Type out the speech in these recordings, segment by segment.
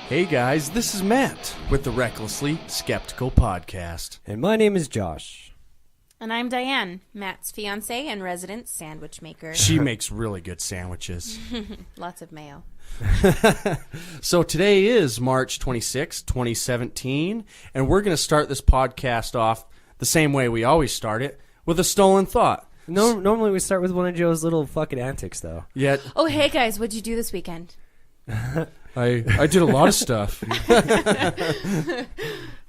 Hey guys, this is Matt with the Recklessly Skeptical podcast. And my name is Josh. And I'm Diane, Matt's fiance and resident sandwich maker. She makes really good sandwiches. Lots of mayo. So today is March 26, 2017, and we're going to start this podcast off the same way we always start it, with a stolen thought. No, normally we start with one of Joe's little fucking antics, though. Yet, Oh, hey guys, what'd you do this weekend? I did a lot of stuff.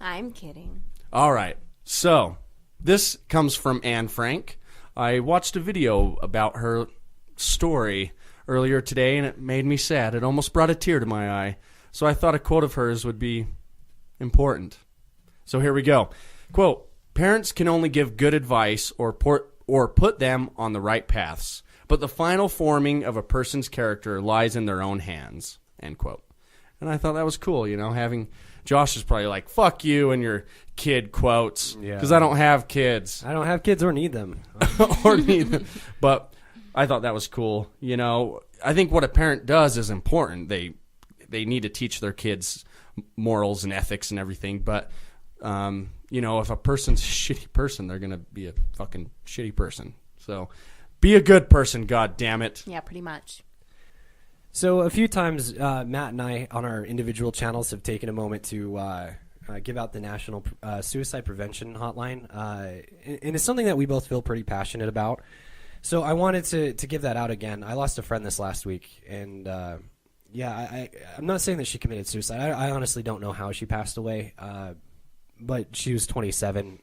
I'm kidding. All right, so this comes from Anne Frank. I watched a video about her story earlier today, and it made me sad. It almost brought a tear to my eye. So I thought a quote of hers would be important. So here we go. Quote, "Parents can only give good advice or put them on the right paths, but the final forming of a person's character lies in their own hands." End quote. And I thought that was cool, you know, having Josh is probably like, fuck you and your kid quotes, because I don't have kids. I don't have kids or need them. Or need them. But I thought that was cool. You know, I think what a parent does is important. They need to teach their kids morals and ethics and everything. But, you know, if a person's a shitty person, they're going to be a fucking shitty person. So be a good person, God damn it. Yeah, pretty much. So a few times, Matt and I on our individual channels have taken a moment to give out the National Suicide Prevention Hotline. And it's something that we both feel pretty passionate about. So I wanted to give that out again. I lost a friend this last week. And, I'm not saying that she committed suicide. I honestly don't know how she passed away. But she was 27,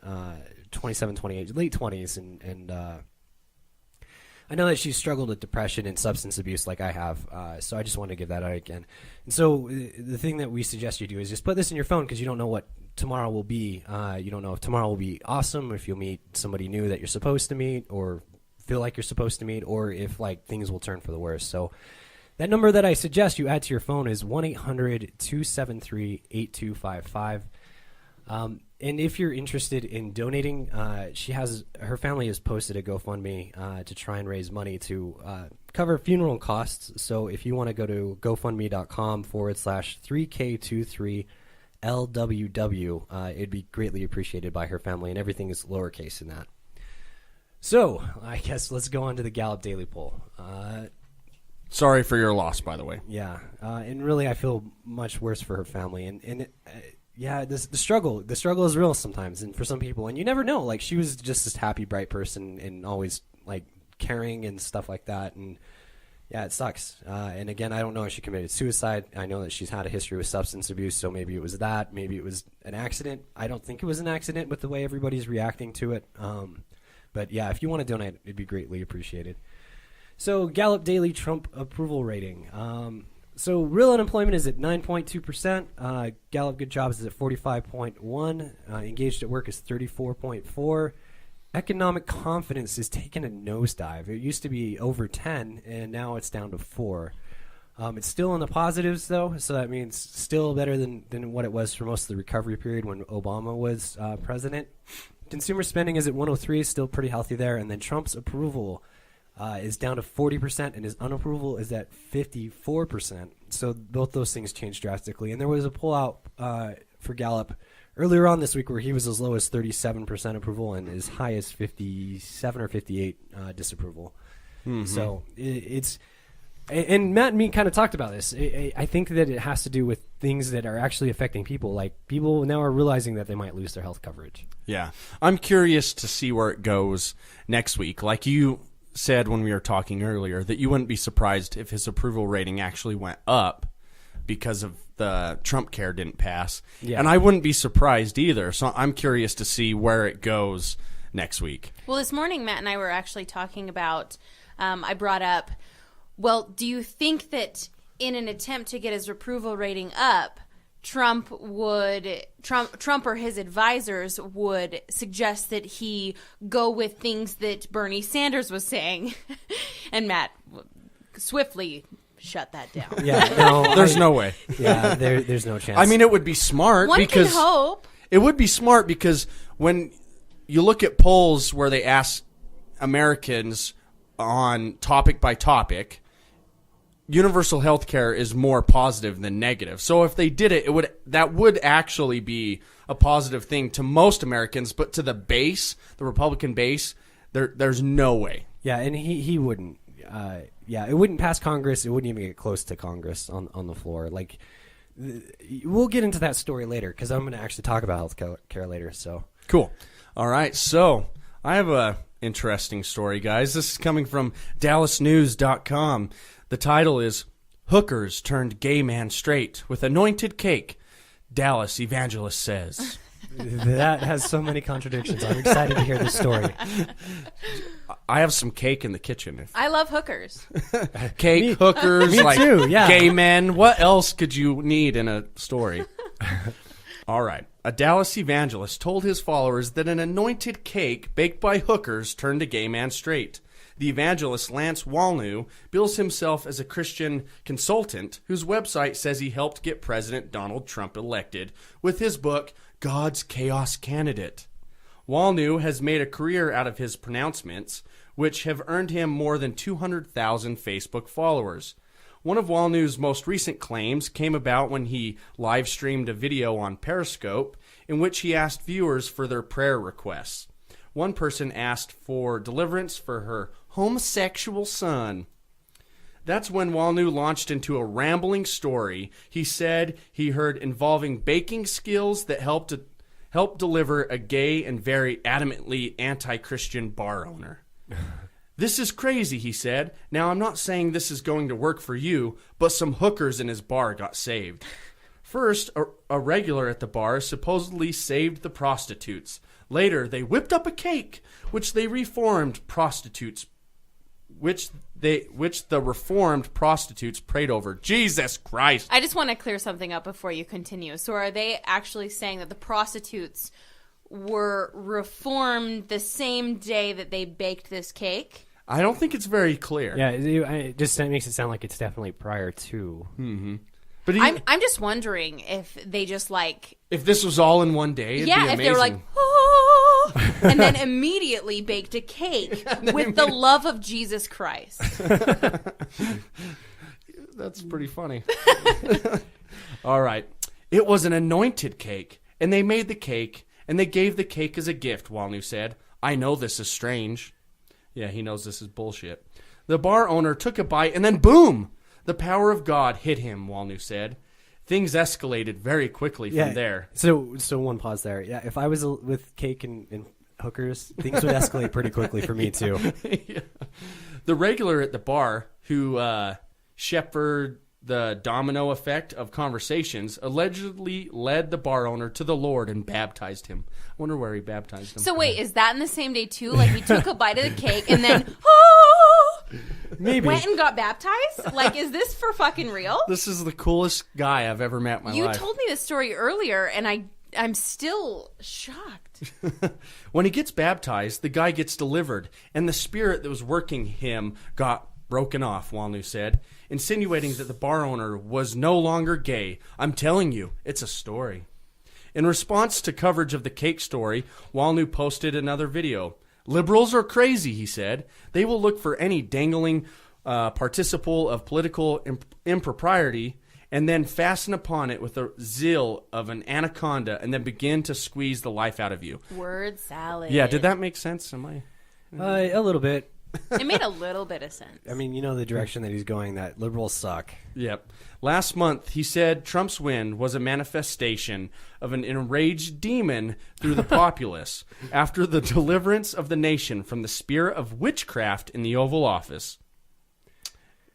28, late 20s. And I know that she's struggled with depression and substance abuse like I have, so I just wanted to give that out again. And so the thing that we suggest you do is just put this in your phone because you don't know what tomorrow will be. You don't know if tomorrow will be awesome, or if you'll meet somebody new that you're supposed to meet or feel like you're supposed to meet, or if like things will turn for the worse. So that number that I suggest you add to your phone is 1-800-273-8255. And if you're interested in donating, her family has posted a GoFundMe to try and raise money to cover funeral costs. So if you want to go to GoFundMe.com/3K23LWW, it'd be greatly appreciated by her family, and everything is lowercase in that. So I guess let's go on to the Gallup Daily Poll. Sorry for your loss, by the way. Yeah, and really I feel much worse for her family, and yeah, the struggle is real sometimes, and for some people, and you never know. Like, she was just this happy, bright person, and always like caring and stuff like that. And yeah, it sucks. And again, I don't know if she committed suicide. I know that she's had a history with substance abuse, so maybe it was that. Maybe it was an accident. I don't think it was an accident with the way everybody's reacting to it. But yeah, if you want to donate, it'd be greatly appreciated. So Gallup Daily Trump approval rating. So real unemployment is at 9.2%. Gallup Good Jobs is at 45.1. Engaged at work is 34.4. Economic confidence is taking a nosedive. It used to be over 10, and now it's down to 4. It's still in the positives, though, so that means still better than what it was for most of the recovery period when Obama was president. Consumer spending is at 103, still pretty healthy there. And then Trump's approval is down to 40%, and his unapproval is at 54%. So both those things changed drastically. And there was a pullout for Gallup earlier on this week where he was as low as 37% approval and as high as 57 or 58 disapproval. Mm-hmm. So it's – and Matt and me kind of talked about this. I think that it has to do with things that are actually affecting people. Like, people now are realizing that they might lose their health coverage. Yeah. I'm curious to see where it goes next week. Like you – said when we were talking earlier that you wouldn't be surprised if his approval rating actually went up because of the Trump care didn't pass. Yeah. And I wouldn't be surprised either. So I'm curious to see where it goes next week. Well, this morning, Matt and I were actually talking about, I brought up, well, do you think that in an attempt to get his approval rating up, Trump or his advisors would suggest that he go with things that Bernie Sanders was saying? And Matt swiftly shut that down. Yeah, no, There's no way. Yeah, there's no chance. I mean, it would be smart One because can hope. it would be smart because when you look at polls where they ask Americans on topic by topic, universal health care is more positive than negative. So if they did it, that would actually be a positive thing to most Americans, but to the base, the Republican base, there's no way. Yeah, and he wouldn't. Yeah, it wouldn't pass Congress. It wouldn't even get close to Congress on the floor. Like, we'll get into that story later because I'm going to actually talk about health care later. So Cool. All right, so I have a interesting story, guys. This is coming from DallasNews.com. The title is "Hookers Turned Gay Man Straight with Anointed Cake," Dallas evangelist says. that has so many contradictions. I'm excited to hear this story. I have some cake in the kitchen. I love hookers. Cake, hookers, Me like too, yeah. gay men. What else could you need in a story? All right. A Dallas evangelist told his followers that an anointed cake baked by hookers turned a gay man straight. The evangelist Lance Walnew bills himself as a Christian consultant whose website says he helped get President Donald Trump elected with his book, God's Chaos Candidate. Walnew has made a career out of his pronouncements, which have earned him more than 200,000 Facebook followers. One of Walnew's most recent claims came about when he live-streamed a video on Periscope in which he asked viewers for their prayer requests. One person asked for deliverance for her homosexual son. That's when Walnew launched into a rambling story he said he heard involving baking skills that helped deliver a gay and very adamantly anti-Christian bar owner. This is crazy, he said. Now, I'm not saying this is going to work for you, but some hookers in his bar got saved. First, a regular at the bar supposedly saved the prostitutes. Later, they whipped up a cake, which the reformed prostitutes prayed over. Jesus Christ. I just want to clear something up before you continue. So are they actually saying that the prostitutes were reformed the same day that they baked this cake? I don't think it's very clear. Yeah, it just makes it sound like it's definitely prior to. Mm-hmm. But I'm just wondering if they just like... If this was all in one day, it'd be amazing. If they were like, oh, and then immediately baked a cake with the love of Jesus Christ. That's pretty funny. All right. It was an anointed cake, and they made the cake, and they gave the cake as a gift, Walnew said. I know this is strange. Yeah, he knows this is bullshit. The bar owner took a bite, and then boom! The power of God hit him, Walnew said. Things escalated very quickly from there. So one pause there. Yeah, if I was with cake and hookers, things would escalate pretty quickly for me too. Yeah. The regular at the bar who shepherded the domino effect of conversations allegedly led the bar owner to the Lord and baptized him. I wonder where he baptized him. So wait, is that in the same day too? Like he took a bite of the cake and then Maybe went and got baptized? Like, is this for fucking real? This is the coolest guy I've ever met in my life. You told me this story earlier, and I'm still shocked. When he gets baptized, the guy gets delivered, and the spirit that was working him got broken off, Walnew said, insinuating that the bar owner was no longer gay. I'm telling you, it's a story. In response to coverage of the cake story, Walnew posted another video. Liberals are crazy, he said. They will look for any dangling participle of political impropriety and then fasten upon it with the zeal of an anaconda and then begin to squeeze the life out of you. Word salad. Yeah, did that make sense? Am I? a little bit. It made a little bit of sense. I mean, you know the direction that he's going, that liberals suck. Yep. Last month, he said Trump's win was a manifestation of an enraged demon through the populace after the deliverance of the nation from the spirit of witchcraft in the Oval Office.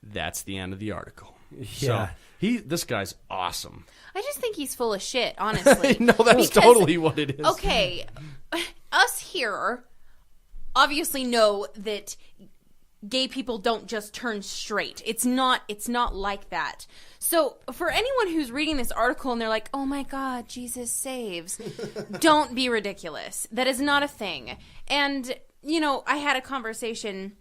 That's the end of the article. Yeah. So, this guy's awesome. I just think he's full of shit, honestly. No, that's totally what it is. Okay, us here obviously know that gay people don't just turn straight. It's not like that. So for anyone who's reading this article and they're like, oh my God, Jesus saves, don't be ridiculous. That is not a thing. And, I had a conversation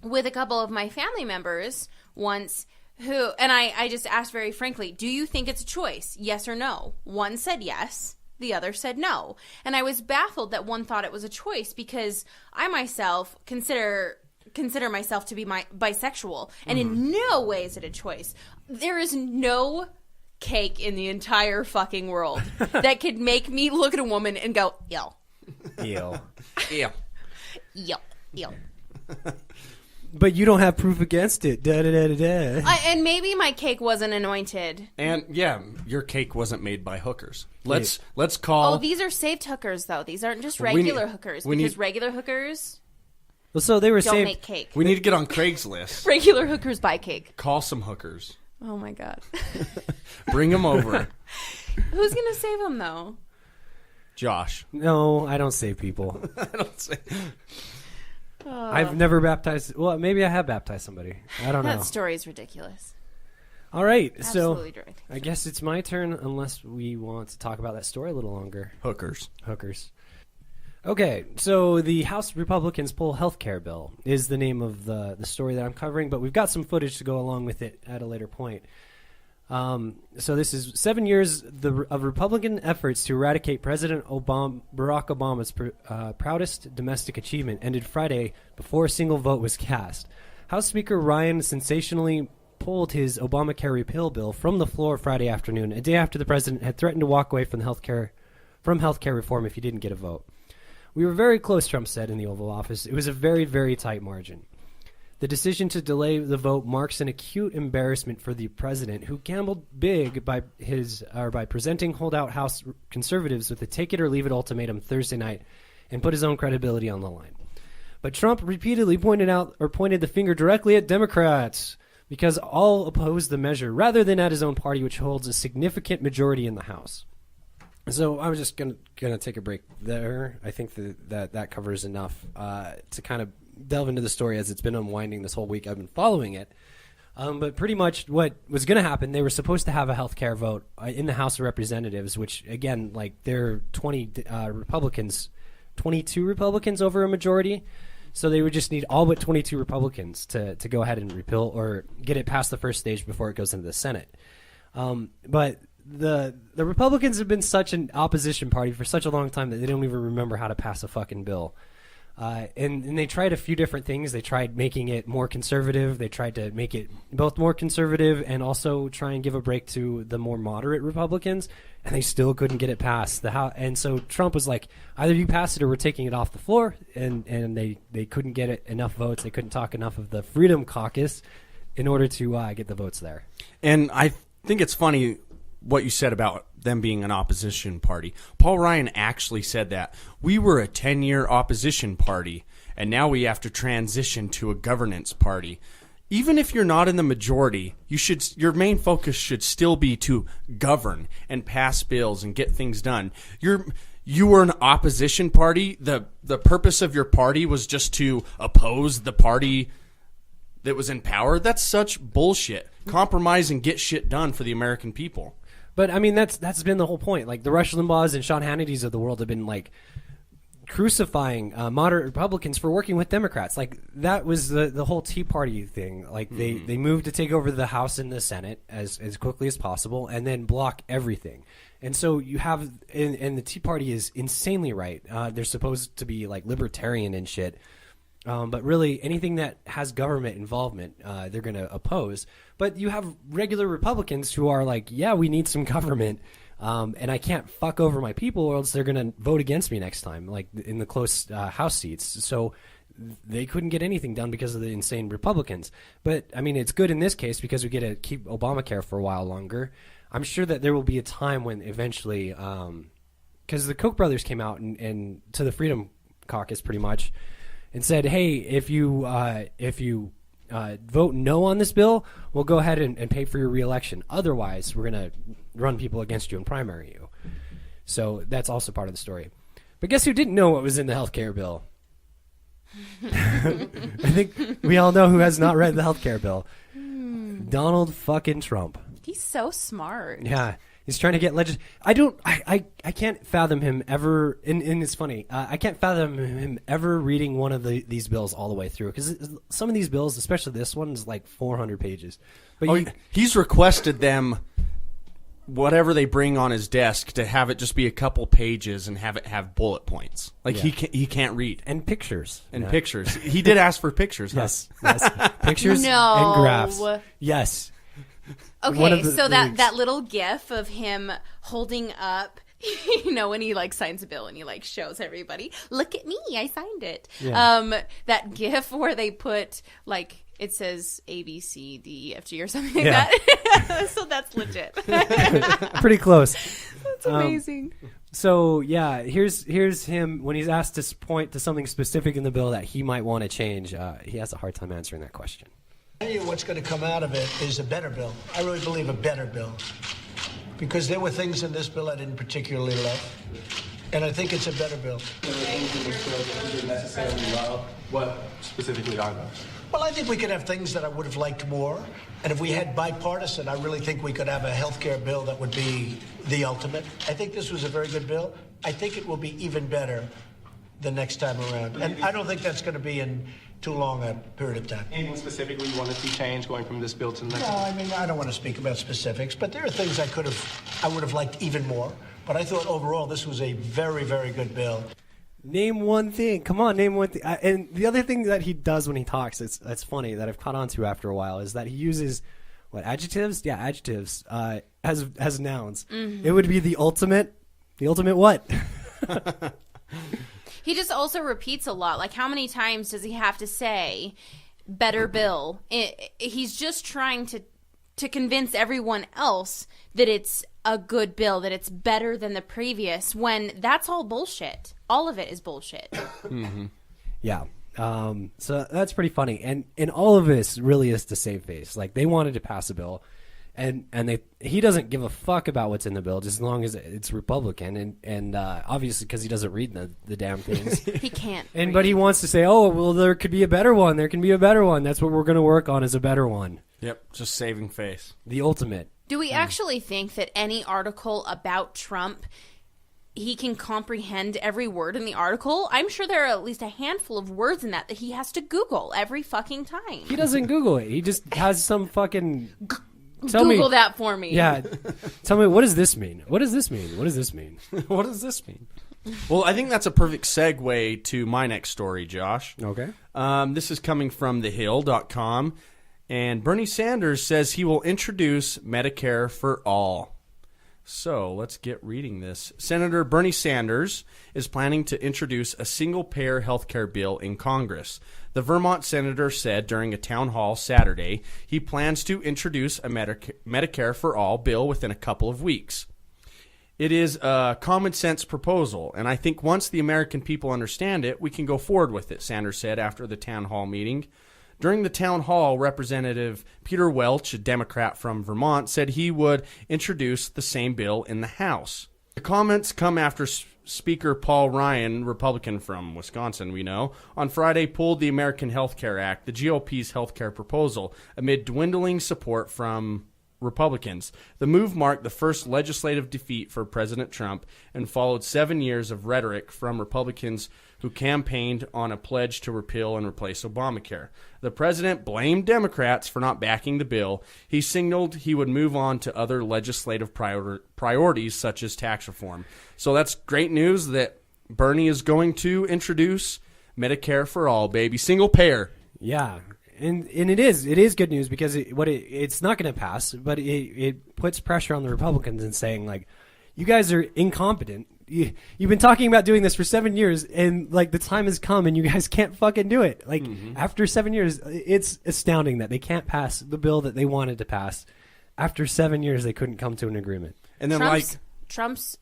with a couple of my family members once and I just asked very frankly, do you think it's a choice? Yes or no? One said yes. The other said no. And I was baffled that one thought it was a choice because I myself consider myself to be bisexual. And in no way is it a choice. There is no cake in the entire fucking world that could make me look at a woman and go, ew. Ew. Yeah. Ew. Ew. But you don't have proof against it. Da, da, da, da, da. And maybe my cake wasn't anointed. And yeah, your cake wasn't made by hookers. Let's call. Oh, these are saved hookers, though. These aren't just regular hookers. Because regular hookers Well, so they were don't saved. make cake. We need to get on Craigslist. Regular hookers buy cake. Call some hookers. Oh, my God. Bring them over. Who's going to save them, though? Josh. No, I don't save people. I don't say. I've never baptized. Well, maybe I have baptized somebody. I don't know. That story is ridiculous. All right, Absolutely so ridiculous. I guess it's my turn unless we want to talk about that story a little longer. Hookers. Okay, so the House Republicans pull health care bill is the name of the story that I'm covering, but we've got some footage to go along with it at a later point. So this is 7 years of Republican efforts to eradicate President Barack Obama's proudest domestic achievement ended Friday before a single vote was cast. House Speaker Ryan sensationally pulled his Obamacare repeal bill from the floor Friday afternoon, a day after the president had threatened to walk away from healthcare reform if he didn't get a vote. We were very close, Trump said in the Oval Office. It was a very, very tight margin. The decision to delay the vote marks an acute embarrassment for the president, who gambled big by presenting holdout House conservatives with a take-it-or-leave-it ultimatum Thursday night and put his own credibility on the line. But Trump repeatedly pointed the finger directly at Democrats because all opposed the measure, rather than at his own party, which holds a significant majority in the House. So I was just gonna take a break there. I think that covers enough to kind of delve into the story as it's been unwinding this whole week. I've been following it. But pretty much what was going to happen, they were supposed to have a health care vote in the House of Representatives, which, again, like there are 22 Republicans over a majority. So they would just need all but 22 Republicans to go ahead and repeal or get it past the first stage before it goes into the Senate. But the Republicans have been such an opposition party for such a long time that they don't even remember how to pass a fucking bill. And they tried a few different things. They tried making it more conservative. They tried to make it both more conservative and also try and give a break to the more moderate Republicans, and they still couldn't get it passed. And so Trump was like, either you pass it or we're taking it off the floor, and they couldn't get it enough votes. They couldn't talk enough of the Freedom Caucus in order to get the votes there. And I think it's funny what you said about them being an opposition party. Paul Ryan actually said that. We were a 10-year opposition party, and now we have to transition to a governance party. Even if you're not in the majority, your main focus should still be to govern and pass bills and get things done. You were an opposition party. The purpose of your party was just to oppose the party that was in power. That's such bullshit. Compromise and get shit done for the American people. But I mean, that's been the whole point. Like the Rush Limbaughs and Sean Hannitys of the world have been like crucifying moderate Republicans for working with Democrats. Like that was the whole Tea Party thing. Like they moved to take over the House and the Senate as quickly as possible, and then block everything. And so you have, and the Tea Party is insanely right. They're supposed to be like libertarian and shit. But really, anything that has government involvement, they're going to oppose. But you have regular Republicans who are like, yeah, we need some government, and I can't fuck over my people, or else they're going to vote against me next time, like in the close House seats. So they couldn't get anything done because of the insane Republicans. But, I mean, it's good in this case because we get to keep Obamacare for a while longer. I'm sure that there will be a time when eventually, because the Koch brothers came out and to the Freedom Caucus pretty much, and said, hey, if you vote no on this bill, we'll go ahead and pay for your reelection. Otherwise, we're going to run people against you and primary you. So that's also part of the story. But guess who didn't know what was in the health care bill? I think we all know who has not read the health care bill. Donald fucking Trump. He's so smart. Yeah. He's trying to get I can't fathom him ever, and it's funny. I can't fathom him ever reading one of these bills all the way through, because some of these bills, especially this one, is like 400 pages. But he's requested them, whatever they bring on his desk, to have it just be a couple pages and have it have bullet points. Like he can't read. And pictures. Pictures. He did ask for pictures. Yes. Pictures No. and graphs. Yes. Okay, so that little gif of him holding up, when he like signs a bill and he like shows everybody, look at me, I signed it. Yeah. That gif where they put like, it says A, B, C, D, E, F, G or something like that. So that's legit. Pretty close. That's amazing. So yeah, here's him when he's asked to point to something specific in the bill that he might want to change. He has a hard time answering that question. I tell you what's going to come out of it is a better bill. I really believe a better bill. Because there were things in this bill I didn't particularly love. And I think it's a better bill. There are things in this bill that you didn't necessarily love. What specifically are those? Well, I think we could have things that I would have liked more. And if we had bipartisan, I really think we could have a health care bill that would be the ultimate. I think this was a very good bill. I think it will be even better the next time around. And I don't think that's going to be in too long a period of time. Anything specifically you want to see change going from this bill to the next No, one? I mean, I don't want to speak about specifics, but there are things I would have liked even more. But I thought overall this was a very, very good bill. Name one thing. Come on, name one thing. And the other thing that he does when he talks, that's funny, that I've caught on to after a while, is that he uses, adjectives? Yeah, adjectives as nouns. Mm-hmm. It would be the ultimate what? He just also repeats a lot. Like, how many times does he have to say better bill? He's just trying to convince everyone else that it's a good bill, that it's better than the previous, when that's all bullshit. All of it is bullshit. Mm-hmm. Yeah. So that's pretty funny. And all of this really is to save face. Like, they wanted to pass a bill, and he doesn't give a fuck about what's in the bill, just as long as it's Republican, and obviously because he doesn't read the damn things. He can't. But he wants to say, oh, well, there could be a better one. There can be a better one. That's what we're going to work on, is a better one. Yep, just saving face. The ultimate. Do we actually think that any article about Trump, he can comprehend every word in the article? I'm sure there are at least a handful of words in that he has to Google every fucking time. He doesn't Google it. He just has some fucking... Google that for me. Yeah. Tell me, what does this mean? What does this mean? What does this mean? What does this mean? Well, I think that's a perfect segue to my next story, Josh. Okay. This is coming from thehill.com, and Bernie Sanders says he will introduce Medicare for all. So let's get reading this. Senator Bernie Sanders is planning to introduce a single-payer health care bill in Congress. The Vermont senator said during a town hall Saturday he plans to introduce a Medicare for all bill within a couple of weeks. It is a common-sense proposal, and I think once the American people understand it, we can go forward with it, Sanders said after the town hall meeting. During the town hall, Representative Peter Welch, a Democrat from Vermont, said he would introduce the same bill in the House. The comments come after Speaker Paul Ryan, Republican from Wisconsin, we know, on Friday pulled the American Health Care Act, the GOP's health care proposal, amid dwindling support from Republicans. The move marked the first legislative defeat for President Trump and followed 7 years of rhetoric from Republicans who campaigned on a pledge to repeal and replace Obamacare. The president blamed Democrats for not backing the bill. He signaled he would move on to other legislative priorities such as tax reform. So that's great news that Bernie is going to introduce Medicare for all, baby. Single payer. Yeah. And it is good news because it's not going to pass, but it puts pressure on the Republicans and saying, like, you guys are incompetent. You've been talking about doing this for 7 years, and like the time has come, and you guys can't fucking do it. Like after 7 years, it's astounding that they can't pass the bill that they wanted to pass. After 7 years, they couldn't come to an agreement. And then Trump's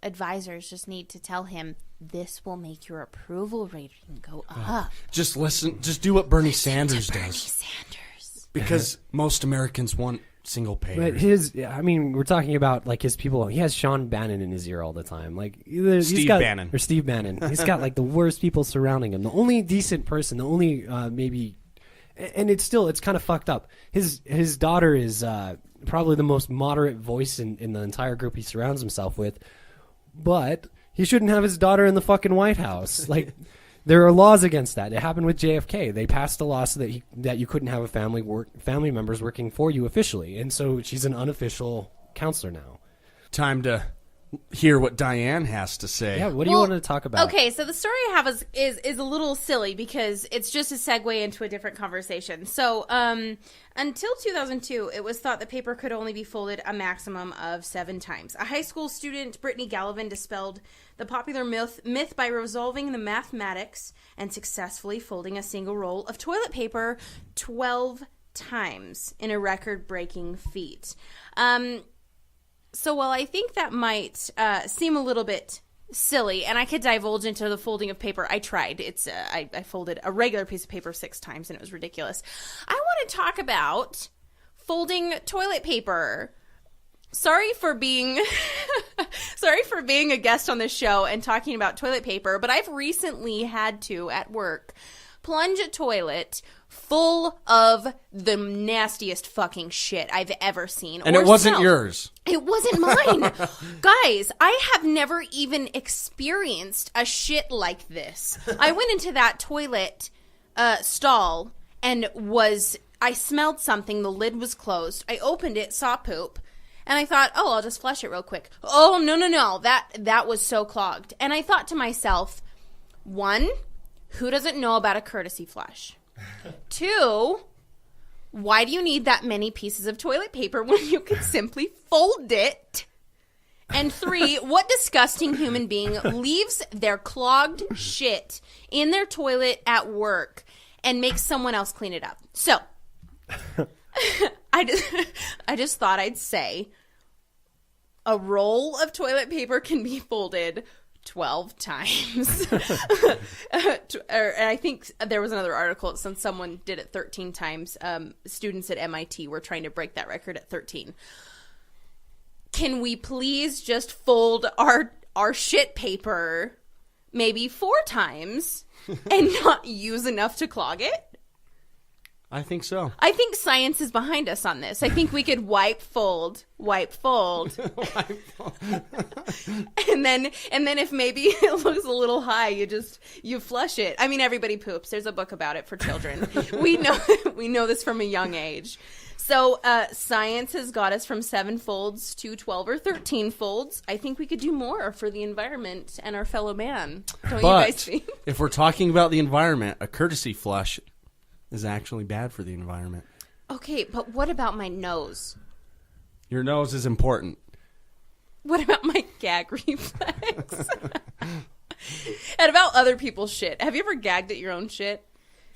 advisors just need to tell him this will make your approval rating go up. Just listen. Just do what Bernie Sanders does. Bernie Sanders. Because most Americans want single payer. But we're talking about like his people. He has Sean Bannon in his ear all the time. Like Steve Bannon. He's got like the worst people surrounding him. The only decent person, the only maybe, and it's kind of fucked up. His daughter is probably the most moderate voice in the entire group he surrounds himself with. But he shouldn't have his daughter in the fucking White House. Like, there are laws against that. It happened with JFK. They passed a law so that you couldn't have a family members working for you officially. And so she's an unofficial counselor now. Time to hear what Diane has to say. Yeah, what do you want to talk about? Okay, so the story I have is a little silly because it's just a segue into a different conversation. So, until 2002, it was thought that paper could only be folded a maximum of 7 times. A high school student, Brittany Gallivan, dispelled the popular myth by resolving the mathematics and successfully folding a single roll of toilet paper 12 times in a record-breaking feat. So while I think that might seem a little bit silly, and I could divulge into the folding of paper, I tried. I folded a regular piece of paper 6 times, and it was ridiculous. I want to talk about folding toilet paper. Sorry for being a guest on this show and talking about toilet paper, but I've recently had to, at work, plunge a toilet full of the nastiest fucking shit I've ever seen. And it wasn't yours. It wasn't mine. Guys, I have never even experienced a shit like this. I went into that toilet stall and I smelled something. The lid was closed. I opened it, saw poop. And I thought, oh, I'll just flush it real quick. Oh, no. That was so clogged. And I thought to myself, 1, who doesn't know about a courtesy flush? 2, why do you need that many pieces of toilet paper when you could simply fold it? And 3, what disgusting human being leaves their clogged shit in their toilet at work and makes someone else clean it up? So, I just thought I'd say a roll of toilet paper can be folded 12 times. And I think there was another article since someone did it 13 times. Students at MIT were trying to break that record at 13. Can we please just fold our shit paper maybe 4 times and not use enough to clog it? I think so. I think science is behind us on this. I think we could wipe, fold. and then if maybe it looks a little high, you flush it. I mean, everybody poops. There's a book about it for children. we know this from a young age. So science has got us from 7 folds to 12 or 13 folds. I think we could do more for the environment and our fellow man. Don't you guys think? If we're talking about the environment, a courtesy flush is actually bad for the environment. Okay, but what about my nose? Your nose is important. What about my gag reflex? And about other people's shit. Have you ever gagged at your own shit?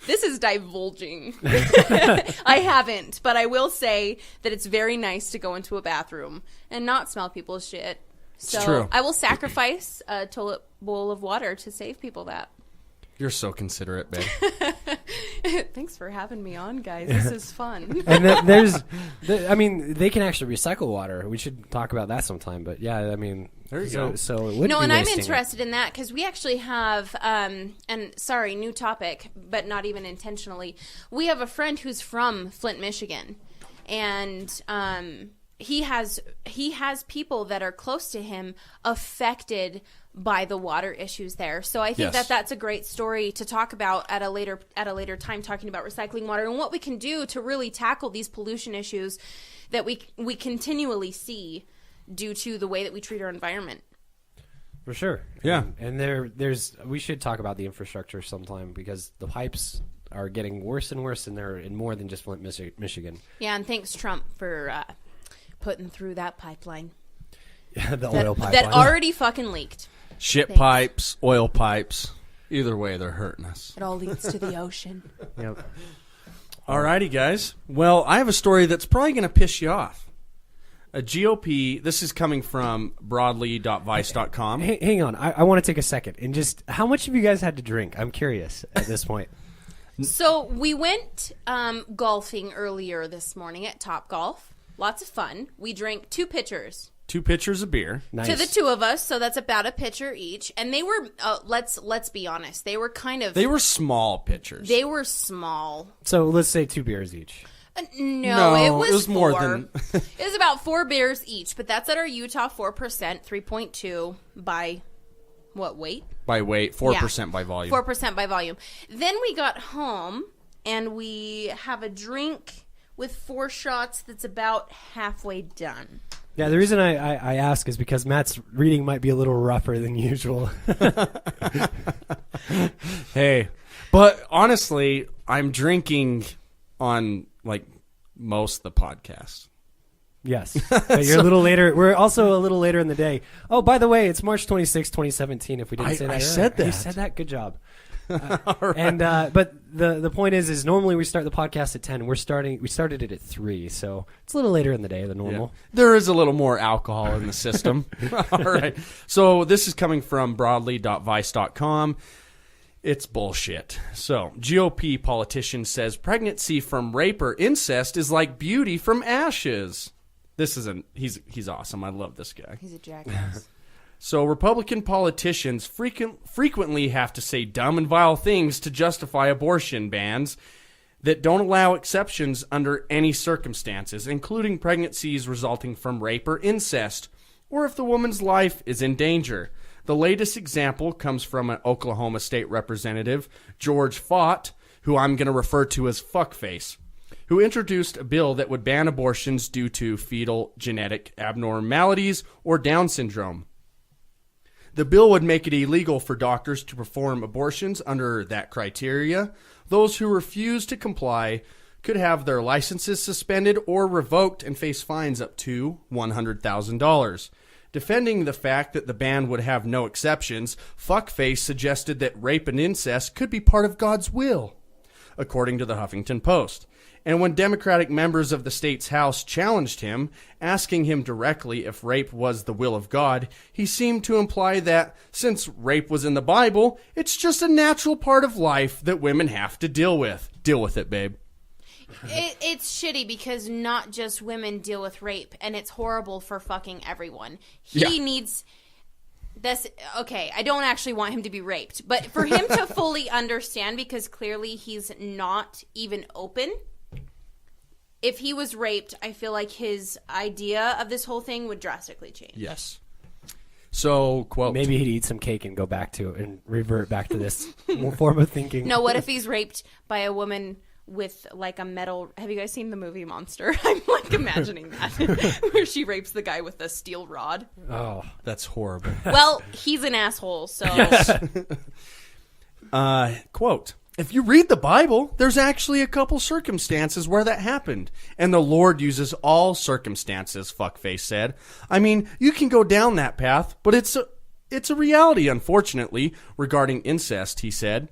This is divulging. I haven't, but I will say that it's very nice to go into a bathroom and not smell people's shit. So it's true. I will sacrifice a toilet bowl of water to save people that. You're so considerate, babe. Thanks for having me on, guys. This is fun. And they can actually recycle water. We should talk about that sometime. But yeah, I mean, there you go. So it would no, be and I'm wasting interested in that because we actually have, and sorry, new topic, but not even intentionally. We have a friend who's from Flint, Michigan, and he has people that are close to him affected by the water issues there. So I think that's a great story to talk about at a later time, talking about recycling water and what we can do to really tackle these pollution issues that we continually see due to the way that we treat our environment. For sure. Yeah. And there's we should talk about the infrastructure sometime because the pipes are getting worse and worse, and they're in more than just Flint, Michigan. Yeah, and thanks Trump for putting through that pipeline. Yeah, the oil pipeline. That already fucking leaked. Shit Thanks. pipes, oil pipes. Either way, they're hurting us. It all leads to the ocean. Yep. Alrighty, guys. Well, I have a story that's probably going to piss you off. A GOP, this is coming from broadly.vice.com. Hang on. I want to take a second. And just, how much have you guys had to drink? I'm curious at this point. So we went golfing earlier this morning at Topgolf. Lots of fun. We drank 2 pitchers. 2 pitchers of beer. Nice. To the 2 of us, so that's about a pitcher each. And they were, let's be honest, they were kind of... They were small pitchers. They were small. So let's say 2 beers each. No, it was more 4. than. It was about 4 beers each, but that's at our Utah 4%, 3.2 by what weight? By weight, 4% by volume. 4% by volume. Then we got home and we have a drink with 4 shots that's about halfway done. Yeah, the reason I ask is because Matt's reading might be a little rougher than usual. Hey, but honestly, I'm drinking on like most of the podcast. Yes, but you're a little later. We're also a little later in the day. Oh, by the way, it's March 26, 2017. If we didn't say that, I earlier. said that. You said that. Good job. Right. And but the point is normally we start the podcast at 10. We started it at 3, so it's a little later in the day than normal. Yeah. There is a little more alcohol in the system. All right. So this is coming from broadly.vice.com. It's bullshit. So, GOP politician says pregnancy from rape or incest is like beauty from ashes. This is he's awesome. I love this guy. He's a jackass. So, Republican politicians frequently have to say dumb and vile things to justify abortion bans that don't allow exceptions under any circumstances, including pregnancies resulting from rape or incest, or if the woman's life is in danger. The latest example comes from an Oklahoma State Representative, George Fott, who I'm going to refer to as Fuckface, who introduced a bill that would ban abortions due to fetal genetic abnormalities or Down syndrome. The bill would make it illegal for doctors to perform abortions under that criteria. Those who refuse to comply could have their licenses suspended or revoked and face fines up to $100,000. Defending the fact that the ban would have no exceptions, Fuckface suggested that rape and incest could be part of God's will, according to the Huffington Post. And when Democratic members of the state's House challenged him, asking him directly if rape was the will of God, he seemed to imply that since rape was in the Bible, it's just a natural part of life that women have to deal with. Deal with it, babe. It's shitty because not just women deal with rape, and it's horrible for fucking everyone. He needs this. Okay, I don't actually want him to be raped, but for him to fully understand, because clearly he's not even open. If he was raped, I feel like his idea of this whole thing would drastically change. Yes. So, quote. Maybe he'd eat some cake and go back to it and revert back to this form of thinking. No, what if he's raped by a woman with like a metal... Have you guys seen the movie Monster? I'm like imagining that. Where she rapes the guy with a steel rod. Oh, That's horrible. Well, he's an asshole, so... Quote. If you read the Bible, there's actually a couple circumstances where that happened. And the Lord uses all circumstances, Fuckface said. I mean, you can go down that path, but it's a reality, unfortunately. Regarding incest, he said,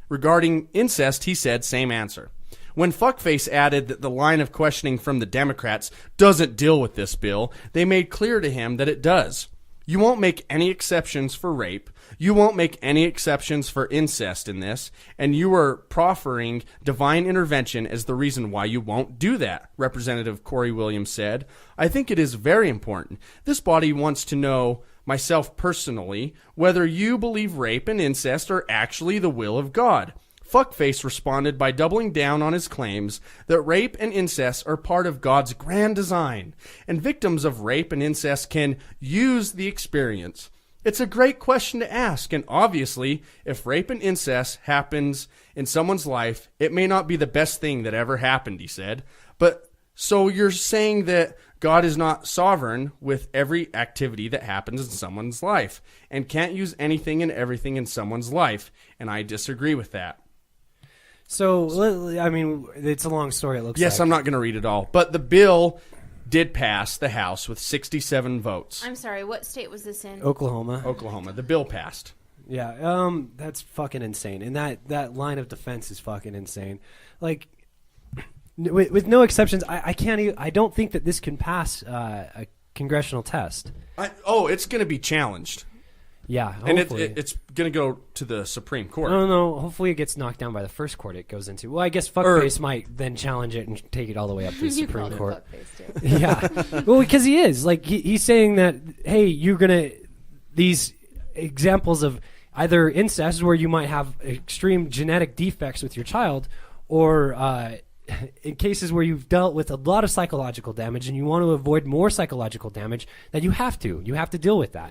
same answer. When Fuckface added that the line of questioning from the Democrats doesn't deal with this bill, they made clear to him that it does. You won't make any exceptions for rape. You won't make any exceptions for incest in this, and you are proffering divine intervention as the reason why you won't do that, Representative Corey Williams said. I think it is very important. This body wants to know, myself personally, whether you believe rape and incest are actually the will of God. Fuckface responded by doubling down on his claims that rape and incest are part of God's grand design, and victims of rape and incest can use the experience. It's a great question to ask, and obviously, if rape and incest happens in someone's life, it may not be the best thing that ever happened, he said. But so you're saying that God is not sovereign with every activity that happens in someone's life, and can't use anything and everything in someone's life, and I disagree with that. So, I mean, it's a long story, it looks like. Yes, I'm not going to read it all. But the bill did pass the House with 67 votes. I'm sorry, what state was this in? Oklahoma. The bill passed. Yeah, that's fucking insane. And that line of defense is fucking insane. Like, with no exceptions, I can't even, I don't think that this can pass a congressional test. It's going to be challenged. Yeah, hopefully. And it's going to go to the Supreme Court. No. Hopefully it gets knocked down by the first court it goes into. Well, I guess Fuckface might then challenge it and take it all the way up to the Supreme Court. Fuckface, too. Yeah. Well, because he is. Like, he's saying that, hey, you're going to... These examples of either incest, where you might have extreme genetic defects with your child, or in cases where you've dealt with a lot of psychological damage and you want to avoid more psychological damage, that you have to deal with that.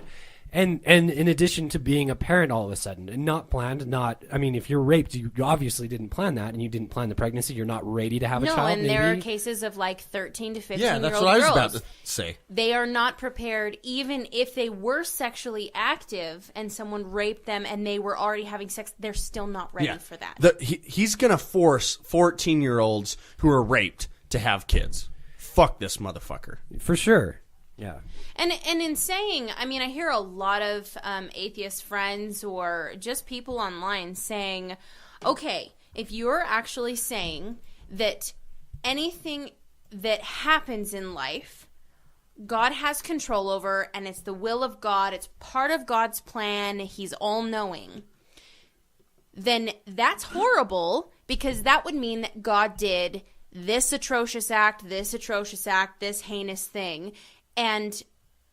And in addition to being a parent all of a sudden, and not planned, if you're raped, you obviously didn't plan that, and you didn't plan the pregnancy, you're not ready to have a child. No, and there are maybe. cases of like 13 to 15 Yeah, year that's old what I was girls. about to say. They are not prepared, even if they were sexually active and someone raped them and they were already having sex, they're still not ready for that. He's going to force 14-year-olds who are raped to have kids. Fuck this motherfucker. For sure. Yeah. And in saying, I mean, I hear a lot of atheist friends or just people online saying, okay, if you're actually saying that anything that happens in life, God has control over, and it's the will of God, it's part of God's plan, He's all-knowing, then that's horrible, because that would mean that God did this atrocious act, this heinous thing, and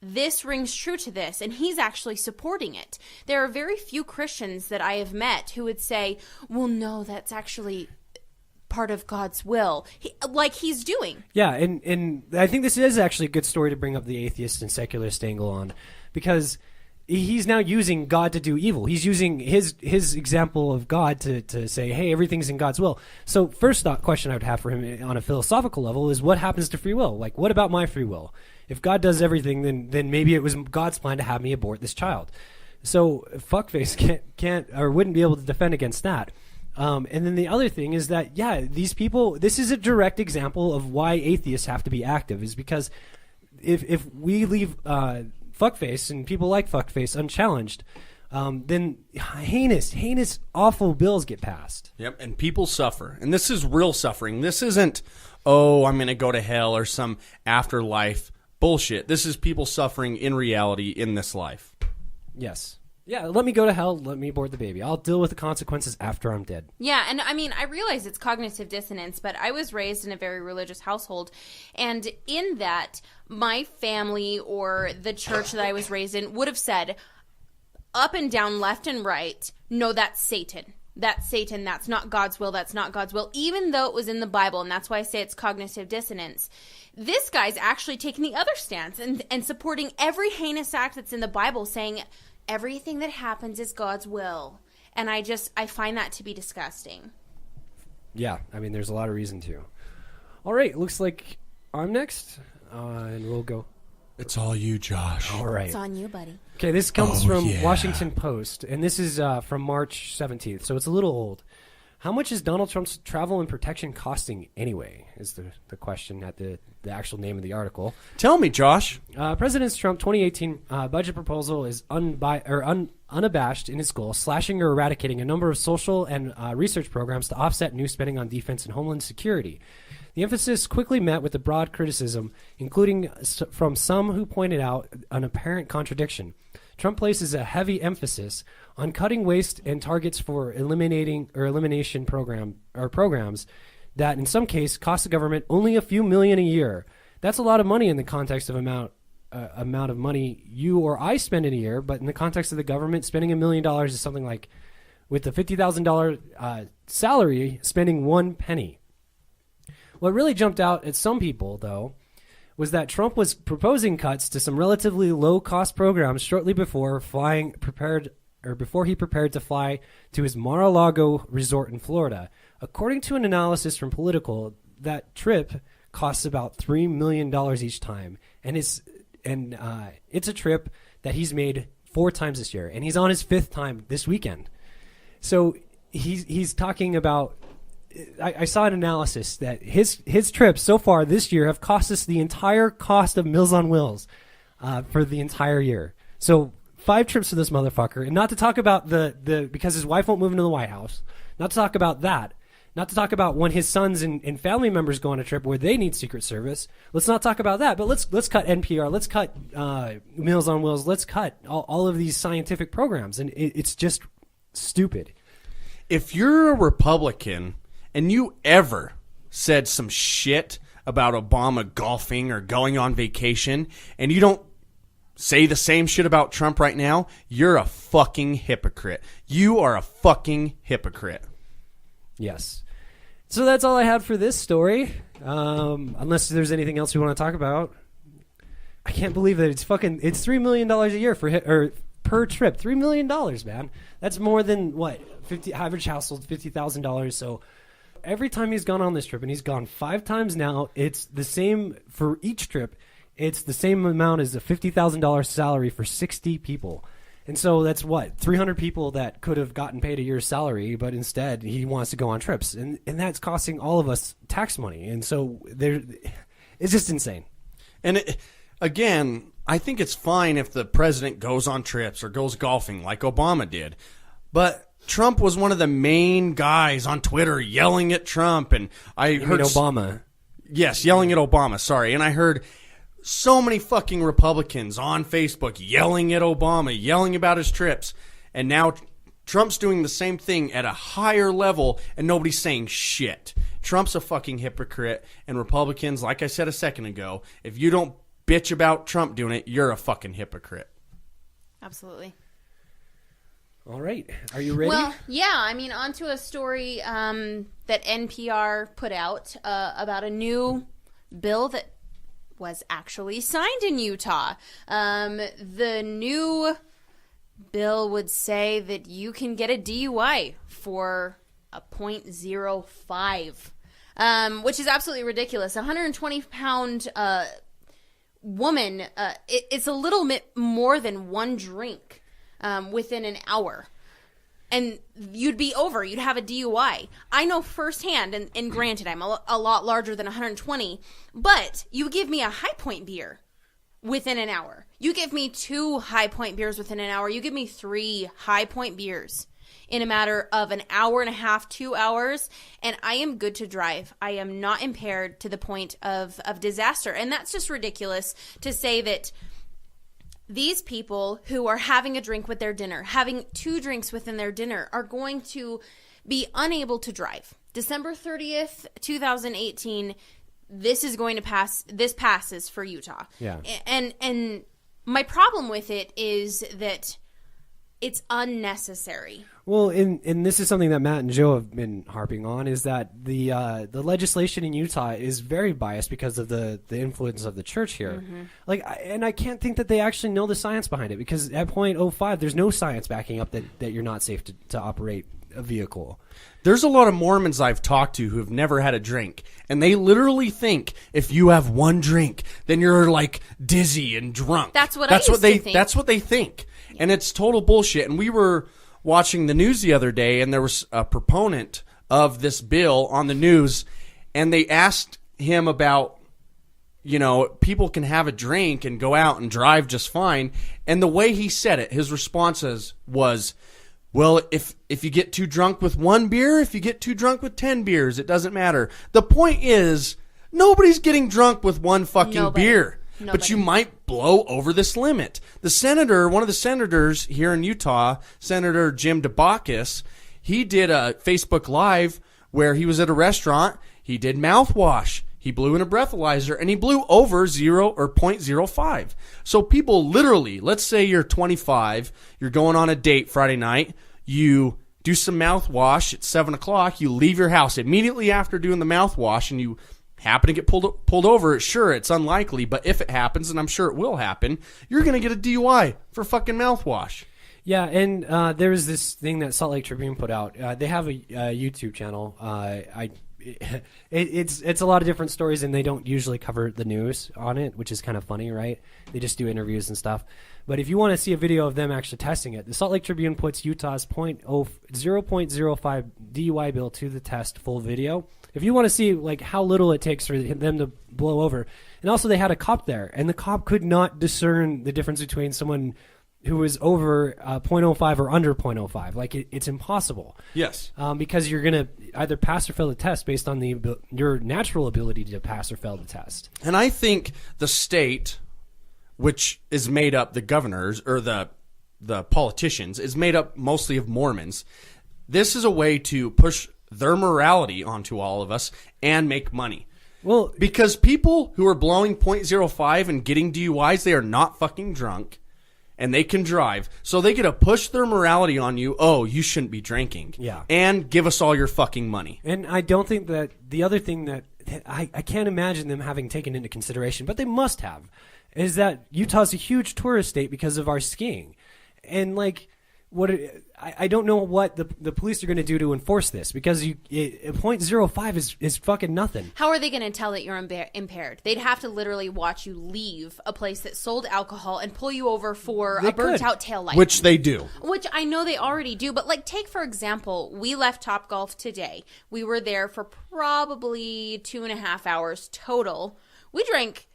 this rings true to this, and He's actually supporting it. There are very few Christians that I have met who would say, well, no, that's actually part of God's will, like He's doing. Yeah, and I think this is actually a good story to bring up the atheist and secularist angle on, because he's now using God to do evil. He's using his example of God to say, hey, everything's in God's will. So first question I would have for him on a philosophical level is, what happens to free will? Like, what about my free will? If God does everything, then maybe it was God's plan to have me abort this child. So fuckface can't or wouldn't be able to defend against that. And then the other thing is that, yeah, these people, this is a direct example of why atheists have to be active, is because if we leave fuckface and people like fuckface unchallenged, then heinous, awful bills get passed. Yep, and people suffer. And this is real suffering. This isn't, oh, I'm going to go to hell or some afterlife bullshit. This is people suffering in reality in this life. Yes. Yeah, let me go to hell, let me abort the baby. I'll deal with the consequences after I'm dead. Yeah, and I mean, I realize it's cognitive dissonance, but I was raised in a very religious household, and in that, my family or the church that I was raised in would have said, up and down, left and right, no, that's Satan. That's Satan. That's not God's will. That's not God's will. Even though it was in the Bible, and that's why I say it's cognitive dissonance. This guy's actually taking the other stance and supporting every heinous act that's in the Bible, saying everything that happens is God's will. And I find that to be disgusting. Yeah, I mean, there's a lot of reason to. All right, looks like I'm next, and we'll go. It's all you, Josh. All right. It's on you, buddy. Okay, this comes from Washington Post, and this is from March 17th, so it's a little old. How much is Donald Trump's travel and protection costing anyway, is the question at the actual name of the article. Tell me, Josh. President Trump's 2018 budget proposal is unabashed in its goal, slashing or eradicating a number of social and research programs to offset new spending on defense and homeland security. The emphasis quickly met with the broad criticism, including from some who pointed out an apparent contradiction. Trump places a heavy emphasis on cutting waste and targets for elimination programs that in some case cost the government only a few million a year. That's a lot of money in the context of amount of money you or I spend in a year, but in the context of the government, spending $1 million is something like, with the $50,000 salary, spending one penny. What really jumped out at some people, though, was that Trump was proposing cuts to some relatively low-cost programs shortly before he prepared to fly to his Mar-a-Lago resort in Florida. According to an analysis from Political, that trip costs about $3 million each time, and it's a trip that he's made 4 times this year, and he's on his 5th time this weekend. So he's talking about. I saw an analysis that his trips so far this year have cost us the entire cost of Meals on Wheels for the entire year. So 5 trips to this motherfucker, and not to talk about the because his wife won't move into the White House. Not to talk about that. Not to talk about when his sons and family members go on a trip where they need Secret Service. Let's not talk about that. But let's cut NPR. Let's cut Meals on Wheels. Let's cut all of these scientific programs, and it's just stupid. If you're a Republican and you ever said some shit about Obama golfing or going on vacation, and you don't say the same shit about Trump right now, you're a fucking hypocrite. You are a fucking hypocrite. Yes. So that's all I had for this story. Unless there's anything else you want to talk about. I can't believe that it's $3 million a year or per trip. $3 million, man. That's more than what? Average household, $50,000. So every time he's gone on this trip, and he's gone 5 times now, it's the same for each trip. It's the same amount as a $50,000 salary for 60 people. And so that's what? 300 people that could have gotten paid a year's salary, but instead he wants to go on trips. And that's costing all of us tax money. And so it's just insane. And again, I think it's fine if the president goes on trips or goes golfing like Obama did. But Trump was one of the main guys on Twitter yelling at Trump. And I heard Obama. Yes, yelling at Obama. Sorry. And I heard so many fucking Republicans on Facebook yelling at Obama, yelling about his trips. And now Trump's doing the same thing at a higher level, and nobody's saying shit. Trump's a fucking hypocrite. And Republicans, like I said a second ago, if you don't bitch about Trump doing it, you're a fucking hypocrite. Absolutely. All right. Are you ready? Well, yeah. I mean, onto a story that NPR put out about a new bill that was actually signed in Utah. The new bill would say that you can get a DUI for a .05, which is absolutely ridiculous. A 120-pound woman, it's a little bit more than one drink within an hour. And you'd be over. You'd have a DUI. I know firsthand, and granted, I'm a lot larger than 120, but you give me a High Point beer within an hour. You give me 2 High Point beers within an hour. You give me 3 High Point beers in a matter of an hour and a half, 2 hours, and I am good to drive. I am not impaired to the point of disaster. And that's just ridiculous to say that these people who are having a drink with their dinner, having 2 drinks within their dinner, are going to be unable to drive. December 30th, 2018, this is going to pass. This passes for Utah. Yeah. And my problem with it is that it's unnecessary. Well, and this is something that Matt and Joe have been harping on, is that the legislation in Utah is very biased because of the influence of the church here. Mm-hmm. I can't think that they actually know the science behind it, because at .05, there's no science backing up that you're not safe to operate a vehicle. There's a lot of Mormons I've talked to who have never had a drink, and they literally think if you have 1 drink, then you're like dizzy and drunk. That's what I used to think. That's what they think, and it's total bullshit. And we were watching the news the other day, and there was a proponent of this bill on the news, and they asked him about, people can have a drink and go out and drive just fine. And the way he said it, his responses was, well, if you get too drunk with 1 beer, if you get too drunk with 10 beers, it doesn't matter. The point is, nobody's getting drunk with 1 fucking beer. But you might blow over this limit. One of the senators here in Utah, Senator Jim DeBacchus, he did a Facebook Live where he was at a restaurant. He did mouthwash. He blew in a breathalyzer, and he blew over 0 or .05. So people literally, let's say you're 25, you're going on a date Friday night, you do some mouthwash at 7 o'clock, you leave your house immediately after doing the mouthwash, and you happen to get pulled over. Sure, it's unlikely, but if it happens, and I'm sure it will happen, you're going to get a DUI for fucking mouthwash. Yeah, and there was this thing that Salt Lake Tribune put out. They have a YouTube channel. It's a lot of different stories, and they don't usually cover the news on it, which is kind of funny, right? They just do interviews and stuff. But if you want to see a video of them actually testing it, the Salt Lake Tribune puts Utah's 0.05 DUI bill to the test, full video. If you want to see how little it takes for them to blow over. And also they had a cop there, and the cop could not discern the difference between someone who was over .05 or under .05. It's impossible. Yes. Because you're going to either pass or fail the test based on your natural ability to pass or fail the test. And I think the state, which is made up, the governors or the politicians, is made up mostly of Mormons. This is a way to push their morality onto all of us and make money. Well, because people who are blowing .05 and getting DUIs, they are not fucking drunk. and they can drive, so they get to push their morality on you. Oh, you shouldn't be drinking. Yeah. And give us all your fucking money. And I don't think that the other thing that I can't imagine them having taken into consideration, but they must have, is that Utah's a huge tourist state because of our skiing. And like, I don't know what the police are going to do to enforce this, because 0.05 is fucking nothing. How are they going to tell that you're impaired? They'd have to literally watch you leave a place that sold alcohol and pull you over for a burnt-out taillight. Which they do. Which I know they already do. But, like, take, for example, we left Topgolf today. We were there for probably 2.5 hours total. We drank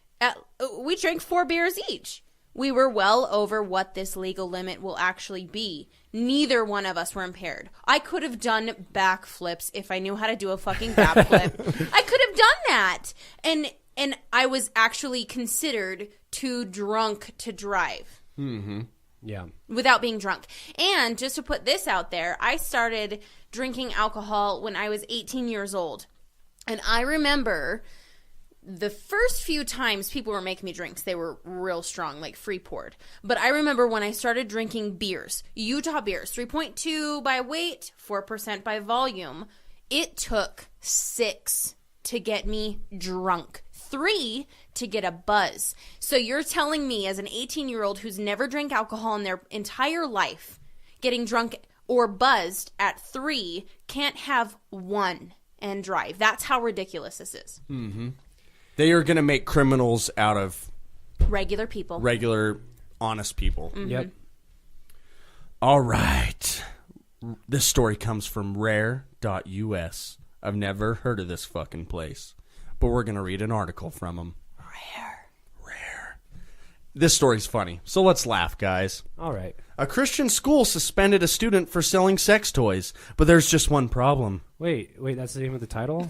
4 beers each. We were well over what this legal limit will actually be. Neither one of us were impaired. I could have done backflips if I knew how to do a fucking backflip. I could have done that. And I was actually considered too drunk to drive. Mm-hmm. Yeah. Without being drunk. And just to put this out there, I started drinking alcohol when I was 18 years old. And I remember the first few times people were making me drinks, they were real strong, like free poured. But I remember when I started drinking beers, Utah beers, 3.2 by weight, 4% by volume. It took 6 to get me drunk, 3 to get a buzz. So you're telling me, as an 18-year-old who's never drank alcohol in their entire life, getting drunk or buzzed at 3 can't have 1 and drive. That's how ridiculous this is. Mm-hmm. They are going to make criminals out of regular people. Regular, honest people. Mm-hmm. Yep. All right. This story comes from rare.us. I've never heard of this fucking place, but we're going to read an article from them. Rare. This story's funny, so let's laugh, guys. All right. A Christian school suspended a student for selling sex toys, but there's just one problem. Wait, that's the name of the title?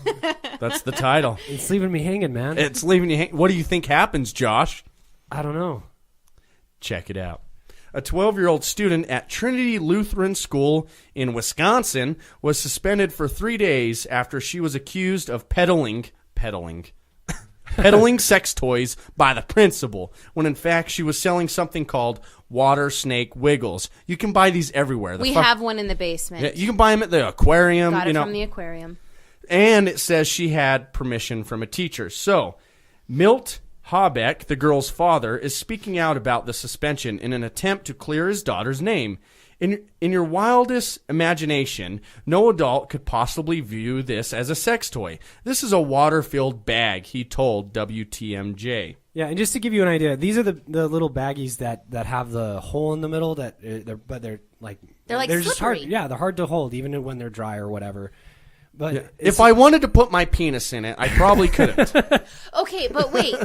That's the title. It's leaving me hanging, man. It's leaving you hanging. What do you think happens, Josh? I don't know. Check it out. A 12-year-old student at Trinity Lutheran School in Wisconsin was suspended for 3 days after she was accused of peddling sex toys by the principal, when in fact she was selling something called water snake wiggles. You can buy these everywhere. We have one in the basement. Yeah, you can buy them at the aquarium. Got it from the aquarium. And it says she had permission from a teacher. So, Milt Habeck, the girl's father, is speaking out about the suspension in an attempt to clear his daughter's name. In your wildest imagination, no adult could possibly view this as a sex toy. This is a water-filled bag, he told WTMJ. Yeah, and just to give you an idea, these are the little baggies that have the hole in the middle they're like just hard. slippery. Yeah, they're hard to hold even when they're dry or whatever. But Yeah. If I wanted to put my penis in it, I probably couldn't. Okay, but wait.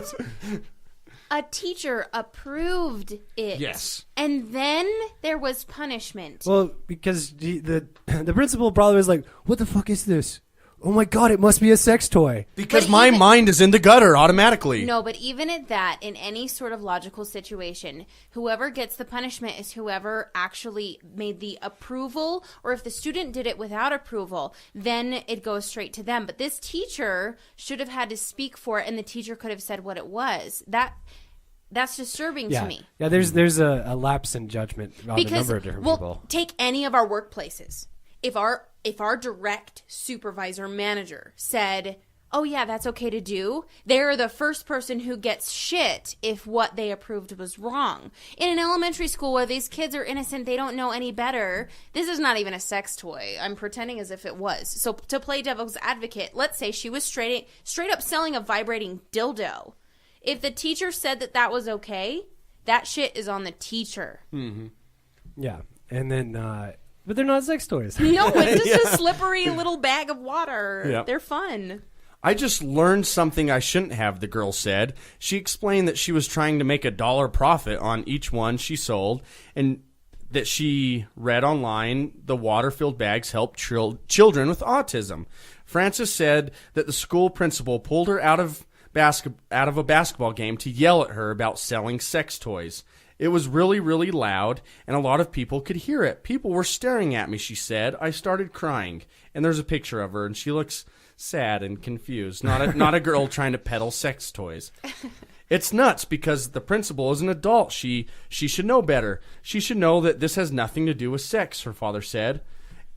A teacher approved it. Yes. And then there was punishment. well, because the principal probably was like, "What the fuck is this? Oh my god, it must be a sex toy." Because But my even- mind is in the gutter automatically. No, but even at that, in any sort of logical situation, whoever gets the punishment is whoever actually made the approval, or if the student did it without approval, then it goes straight to them. But this teacher should have had to speak for it, and the teacher could have said what it was. That's disturbing Yeah, to me. yeah. There's a lapse in judgment on a number of different people. Take any of our workplaces. If our direct supervisor manager said, "Oh yeah, that's okay to do," they're the first person who gets shit if what they approved was wrong. In an elementary school where these kids are innocent, they don't know any better. This is not even a sex toy. I'm pretending as if it was. So to play devil's advocate, let's say she was straight up selling a vibrating dildo. If the teacher said that was okay, that shit is on the teacher. Yeah, and then but they're not sex toys. No, it's just a slippery little bag of water. Yep. They're fun. I just learned something I shouldn't have, the girl said. She explained that she was trying to make $1 profit on each one she sold, and that she read online the water-filled bags help children with autism. Frances said that the school principal pulled her out of a basketball game to yell at her about selling sex toys. It was really, really loud, and a lot of people could hear it. People were staring at me, she said. I started crying. And there's a picture of her, and she looks sad and confused. Not a girl trying to peddle sex toys. It's nuts because the principal is an adult. She should know better. She should know that this has nothing to do with sex, her father said.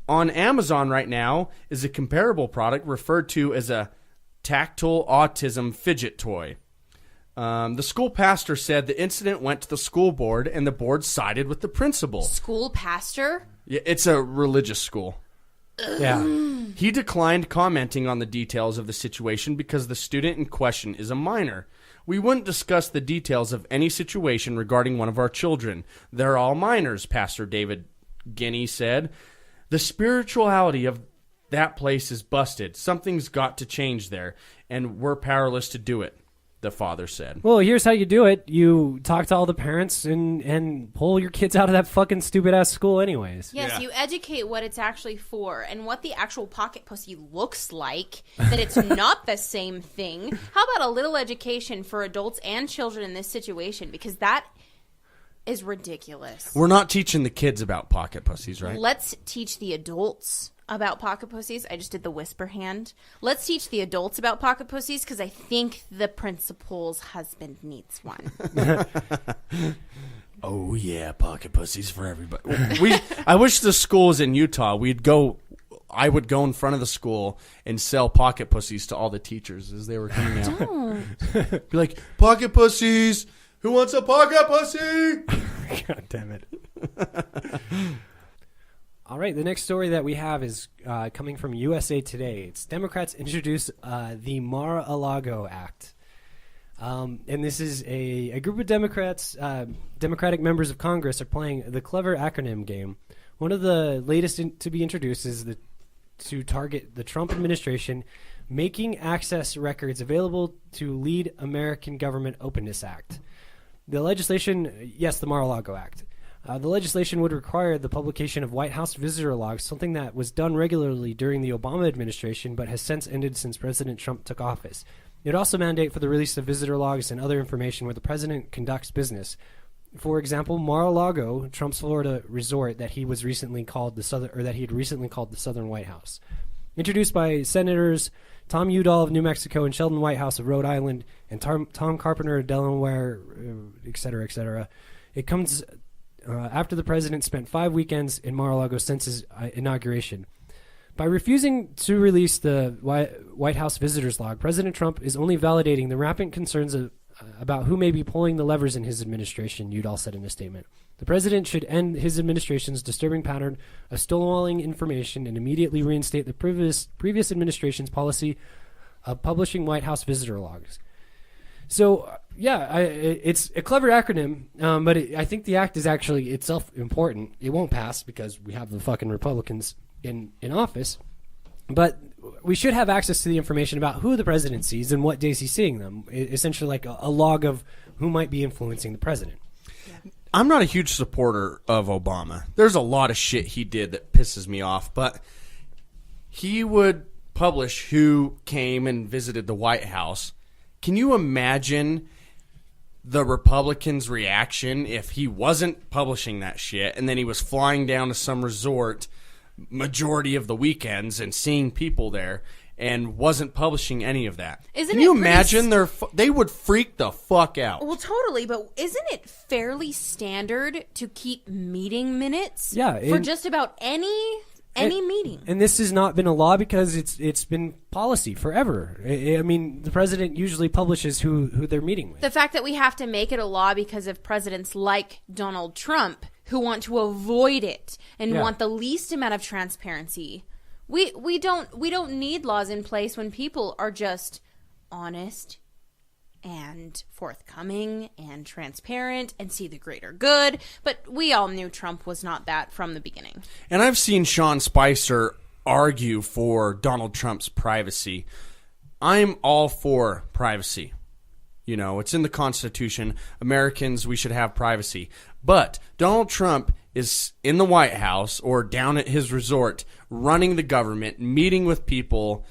On Amazon right now is a comparable product referred to as a tactile autism fidget toy. The school pastor said the incident went to the school board and the board sided with the principal. School pastor? Yeah, it's a religious school. Yeah. He declined commenting on the details of the situation because the student in question is a minor. We wouldn't discuss the details of any situation regarding one of our children. They're all minors, Pastor David Guinea said. The spirituality of that place is busted. Something's got to change there, and we're powerless to do it, the father said. Well, here's how you do it. You talk to all the parents and pull your kids out of that fucking stupid-ass school anyways. Yes, Yeah. you educate what it's actually for and what the actual pocket pussy looks like, that it's not the same thing. How about a little education for adults and children in this situation? Because that is ridiculous. We're not teaching the kids about pocket pussies, right? Let's teach the adults about pocket pussies. I just did the whisper hand. Let's teach the adults about pocket pussies because I think the principal's husband needs one. Oh yeah, pocket pussies for everybody. I wish the schools in Utah I would go in front of the school and sell pocket pussies to all the teachers as they were coming out. Don't. Be like, pocket pussies. Who wants a pocket pussy? God damn it. All right, the next story that we have is coming from USA Today. It's Democrats introduce the Mar-a-Lago Act. And this is a group of Democrats, Democratic members of Congress are playing the clever acronym game. One of the latest to be introduced is to target the Trump administration making access records available to lead American Government Openness Act. The legislation, yes, the Mar-a-Lago Act. The legislation would require the publication of White House visitor logs, something that was done regularly during the Obama administration but has since ended since President Trump took office. It would also mandate for the release of visitor logs and other information where the president conducts business. For example, Mar-a-Lago, Trump's Florida resort that he had recently called the Southern White House. Introduced by Senators Tom Udall of New Mexico and Sheldon Whitehouse of Rhode Island and Tom Carpenter of Delaware, et cetera, et cetera. It comes after the president spent 5 weekends in Mar-a-Lago since his inauguration. By refusing to release the White House visitors log, President Trump is only validating the rampant concerns about who may be pulling the levers in his administration, Udall said in a statement. The president should end his administration's disturbing pattern of stonewalling information and immediately reinstate the previous administration's policy of publishing White House visitor logs. So, it's a clever acronym, but I think the act is actually itself important. It won't pass because we have the fucking Republicans in office, but we should have access to the information about who the president sees and what days he's seeing them. Essentially like a log of who might be influencing the president. I'm not a huge supporter of Obama. There's a lot of shit he did that pisses me off, but he would publish who came and visited the White House. Can you imagine the Republicans' reaction if he wasn't publishing that shit and then he was flying down to some resort majority of the weekends and seeing people there and wasn't publishing any of that? Isn't Can you it pretty imagine they would freak the fuck out? Well, totally, but isn't it fairly standard to keep meeting minutes Yeah, for just about any meeting? And this has not been a law because it's been policy forever. I mean, the president usually publishes who they're meeting with. The fact that we have to make it a law because of presidents like Donald Trump who want to avoid it and want the least amount of transparency. We don't need laws in place when people are just honest and forthcoming and transparent and see the greater good. But we all knew Trump was not that from the beginning. And I've seen Sean Spicer argue for Donald Trump's privacy. I'm all for privacy. You know, it's in the Constitution. Americans, we should have privacy. But Donald Trump is in the White House or down at his resort running the government, meeting with people,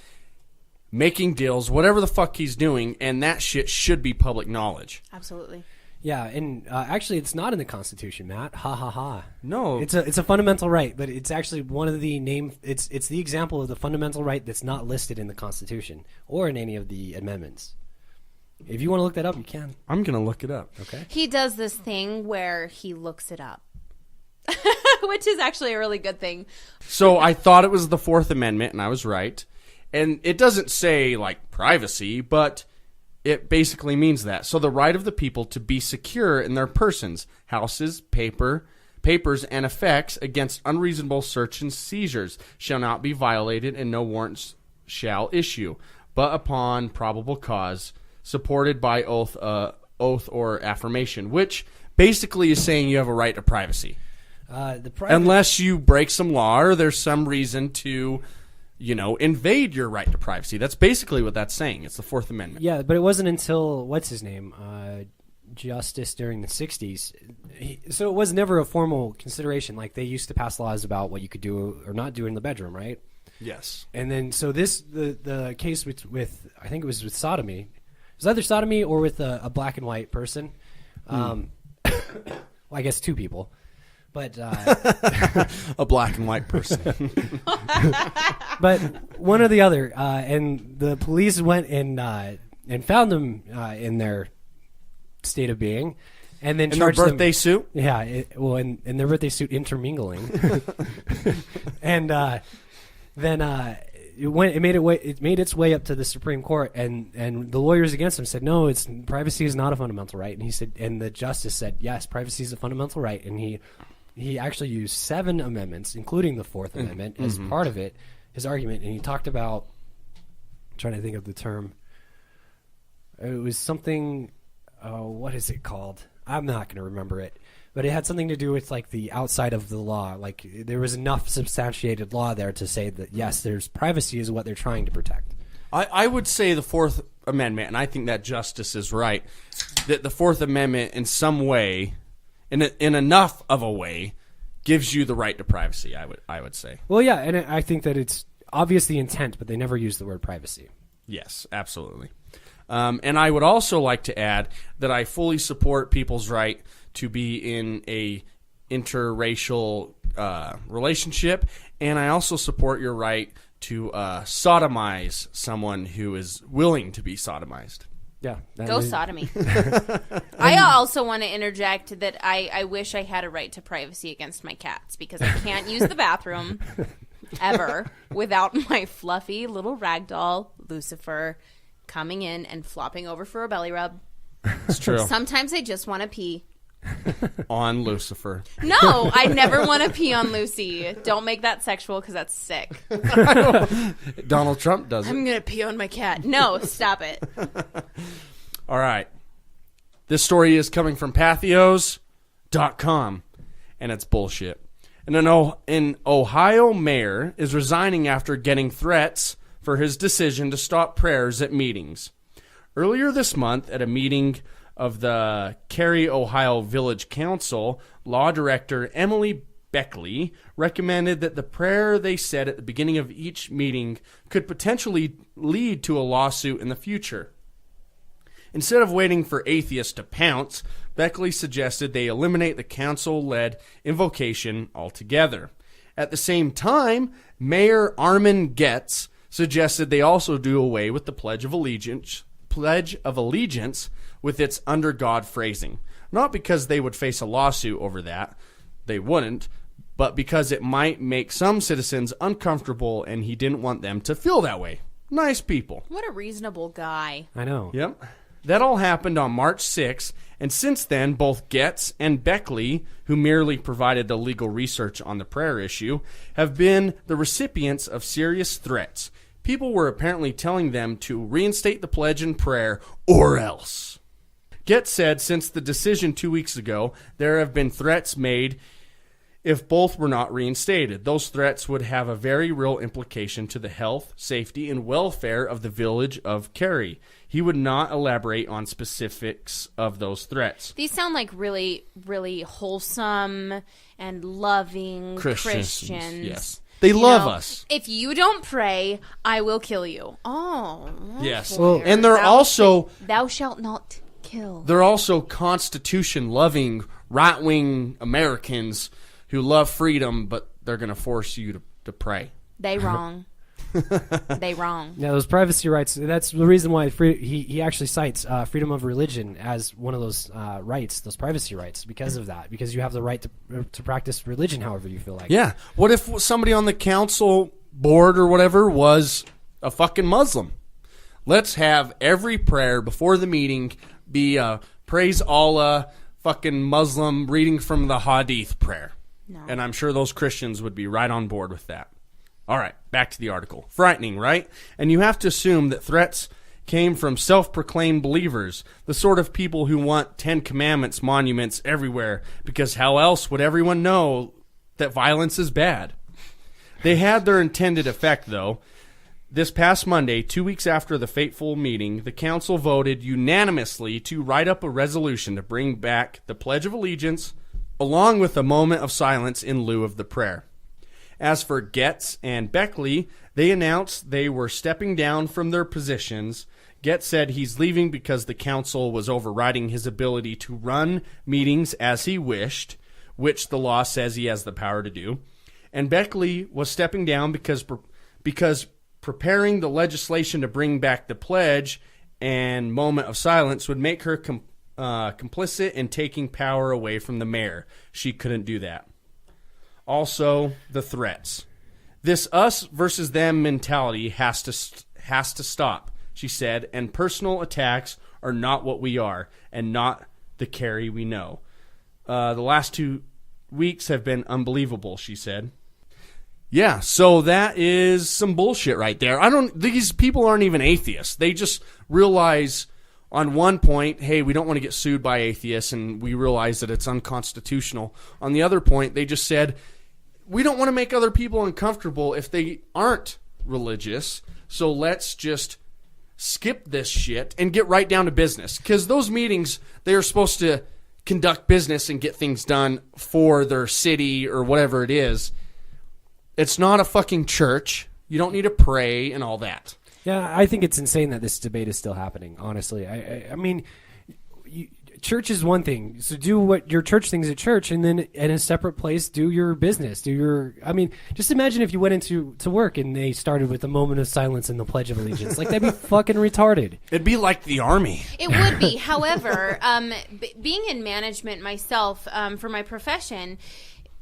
making deals, whatever the fuck he's doing, and that shit should be public knowledge. Absolutely. Yeah, and actually, it's not in the Constitution, Matt. Ha ha ha. No, it's a fundamental right, but it's actually one of the It's the example of the fundamental right that's not listed in the Constitution or in any of the amendments. If you want to look that up, you can. I'm going to look it up. Okay. He does this thing where he looks it up, which is actually a really good thing. So I thought it was the Fourth Amendment, and I was right. And it doesn't say, like, privacy, but it basically means that. So the right of the people to be secure in their persons, houses, papers, and effects against unreasonable search and seizures shall not be violated, and no warrants shall issue, but upon probable cause, supported by oath or affirmation, which basically is saying you have a right to privacy. Unless you break some law or there's some reason to, invade your right to privacy. That's basically what that's saying. It's the Fourth Amendment. Yeah, but it wasn't until, what's his name, Justice during the 60s. So it was never a formal consideration. Like, they used to pass laws about what you could do or not do in the bedroom, right? Yes. And then, so the case with I think it was with sodomy. It was either sodomy or with a black and white person. Well, I guess two people. But a black and white person. But one or the other. And the police went and found them in their state of being, and then in their charged them. birthday suit? Yeah, in their birthday suit intermingling. And then it made its way up to the Supreme Court, and the lawyers against him said, no, privacy is not a fundamental right. And he said, and the justice said, yes, privacy is a fundamental right. And he actually used 7 amendments, including the Fourth Amendment, as part of his argument. And he talked about, I'm trying to think of the term. It was something, what is it called? I'm not going to remember it. But it had something to do with, like, the outside of the law. Like, there was enough substantiated law there to say that, yes, there's privacy is what they're trying to protect. I would say the Fourth Amendment, and I think that Justice is right, that the Fourth Amendment in some way, in enough of a way, gives you the right to privacy, I would say. Well, yeah, and I think that it's obvious the intent, but they never use the word privacy. Yes, absolutely. And I would also like to add that I fully support people's right to be in a interracial relationship, and I also support your right to sodomize someone who is willing to be sodomized. Yeah. Go sodomy. I also want to interject that I wish I had a right to privacy against my cats, because I can't use the bathroom ever without my fluffy little ragdoll, Lucifer, coming in and flopping over for a belly rub. It's true. Sometimes I just want to pee. On Lucifer. No, I never want to pee on Lucy. Don't make that sexual, because that's sick. Donald Trump does it. I'm going to pee on my cat. No, stop it. All right. This story is coming from Pathos.com, and it's bullshit. And an Ohio mayor is resigning after getting threats for his decision to stop prayers at meetings. Earlier this month, at a meeting of the Cary, Ohio Village Council, Law Director Emily Beckley recommended that the prayer they said at the beginning of each meeting could potentially lead to a lawsuit in the future. Instead of waiting for atheists to pounce, Beckley suggested they eliminate the council-led invocation altogether. At the same time, Mayor Armin Getz suggested they also do away with the Pledge of Allegiance with its under God phrasing. Not because they would face a lawsuit over that, they wouldn't, but because it might make some citizens uncomfortable and he didn't want them to feel that way. Nice people. What a reasonable guy. I know. Yep. That all happened on March 6th, and since then, both Getz and Beckley, who merely provided the legal research on the prayer issue, have been the recipients of serious threats. People were apparently telling them to reinstate the pledge and prayer, or else. Getz said since the decision 2 weeks ago, there have been threats made if both were not reinstated. Those threats would have a very real implication to the health, safety, and welfare of the village of Cary. He would not elaborate on specifics of those threats. These sound like really, really wholesome and loving Christians. Yes. They love us. If you don't pray, I will kill you. Oh. Yes. Well, and they're also... Thou shalt not kill. They're also Constitution-loving, right-wing Americans who love freedom, but they're going to force you to pray. They wrong. They wrong. Yeah, those privacy rights, that's the reason why he actually cites freedom of religion as one of those rights, those privacy rights, because of that. Because you have the right to practice religion however you feel like. Yeah. What if somebody on the council board or whatever was a fucking Muslim? Let's have every prayer before the meeting be praise Allah, fucking Muslim reading from the Hadith prayer. No. And I'm sure those Christians would be right on board with that. All right, back to the article. Frightening, right? And you have to assume that threats came from self-proclaimed believers, the sort of people who want 10 Commandments monuments everywhere, because how else would everyone know that violence is bad? They had their intended effect, though. This past Monday, 2 weeks after the fateful meeting, the council voted unanimously to write up a resolution to bring back the Pledge of Allegiance, along with a moment of silence in lieu of the prayer. As for Getz and Beckley, they announced they were stepping down from their positions. Getz said he's leaving because the council was overriding his ability to run meetings as he wished, which the law says he has the power to do. And Beckley was stepping down because preparing the legislation to bring back the pledge and moment of silence would make her complicit in taking power away from the mayor. She couldn't do that. Also, the threats. This us versus them mentality has to stop, she said, and personal attacks are not what we are and not the Carrie we know. The last 2 weeks have been unbelievable, she said. Yeah, so that is some bullshit right there. These people aren't even atheists. They just realize on one point, hey, we don't want to get sued by atheists, and we realize that it's unconstitutional. On the other point, they just said, we don't want to make other people uncomfortable if they aren't religious, so let's just skip this shit and get right down to business. Because those meetings, they are supposed to conduct business and get things done for their city or whatever it is. It's not a fucking church. You don't need to pray and all that. Yeah, I think it's insane that this debate is still happening, honestly. I mean, church is one thing. So do what your church things at church, and then in a separate place, do your business. I mean, just imagine if you went into work and they started with a moment of silence and the Pledge of Allegiance. Like, that'd be fucking retarded. It'd be like the army. It would be. However, being in management myself, for my profession,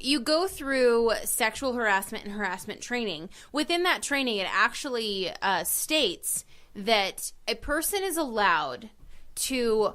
you go through sexual harassment and harassment training. Within that training, it actually states that a person is allowed to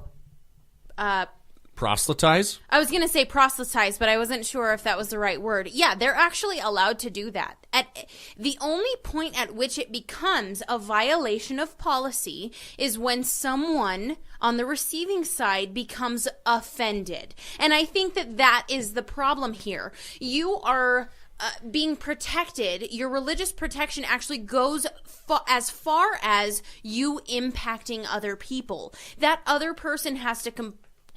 proselytize? I was going to say proselytize, but I wasn't sure if that was the right word. Yeah, they're actually allowed to do that. At the only point at which it becomes a violation of policy is when someone on the receiving side becomes offended. And I think that is the problem here. You are being protected. Your religious protection actually goes as far as you impacting other people. That other person has to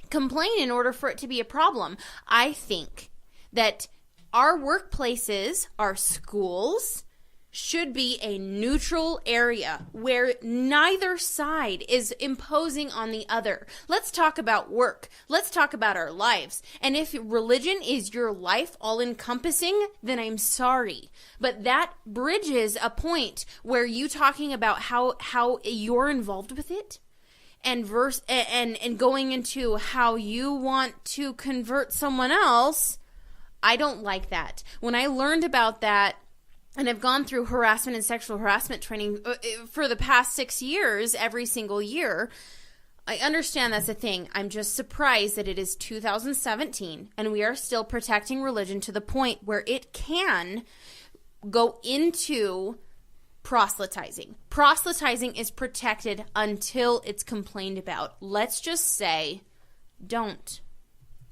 complain in order for it to be a problem. I think that our workplaces, our schools, should be a neutral area where neither side is imposing on the other. Let's talk about work. Let's talk about our lives. And if religion is your life all-encompassing, then I'm sorry. But that bridges a point where you talking about how you're involved with it, and going into how you want to convert someone else. I don't like that. When I learned about that, and I've gone through harassment and sexual harassment training for the past 6 years, every single year, I understand that's a thing. I'm just surprised that it is 2017 and we are still protecting religion to the point where it can go into proselytizing. Proselytizing is protected until it's complained about. Let's just say, don't.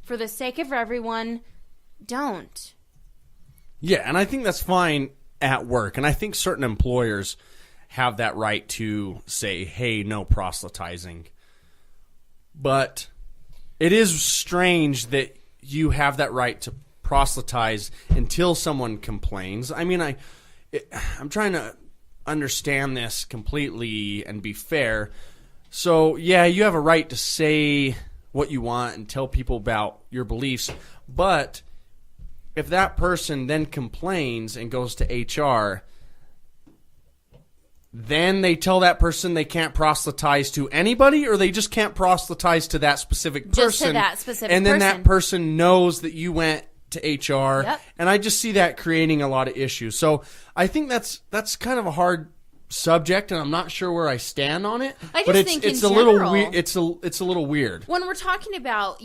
For the sake of everyone, don't. Yeah, and I think that's fine at work. And I think certain employers have that right to say, hey, no proselytizing. But it is strange that you have that right to proselytize until someone complains. I mean, I'm trying to understand this completely and be fair. So, yeah, you have a right to say what you want and tell people about your beliefs. But if that person then complains and goes to HR, then they tell that person they can't proselytize to anybody, or they just can't proselytize to that specific person. Just to that specific and then person. that person knows that you went to HR. Yep. And I just see that creating a lot of issues. So I think that's kind of a hard subject, and I'm not sure where I stand on it. I just but think it's in a little general- weird. It's a little weird. When we're talking about,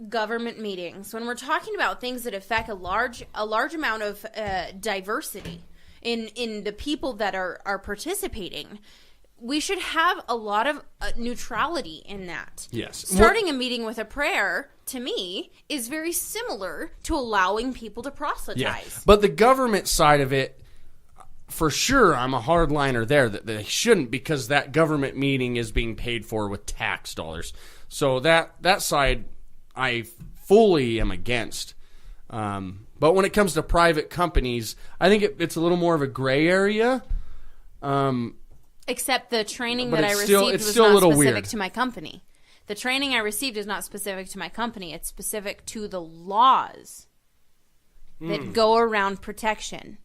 government meetings, when we're talking about things that affect a large amount of diversity in the people that are participating, we should have a lot of neutrality in that. Yes. Starting a meeting with a prayer, to me, is very similar to allowing people to proselytize. Yeah. But the government side of it, for sure, I'm a hardliner there that they shouldn't, because that government meeting is being paid for with tax dollars. So that side, I fully am against. But when it comes to private companies, I think it's a little more of a gray area. Except the training But that I it's received still- it's was still a not little specific weird. to my company. The training I received is not specific to my company. It's specific to the laws that go around protection.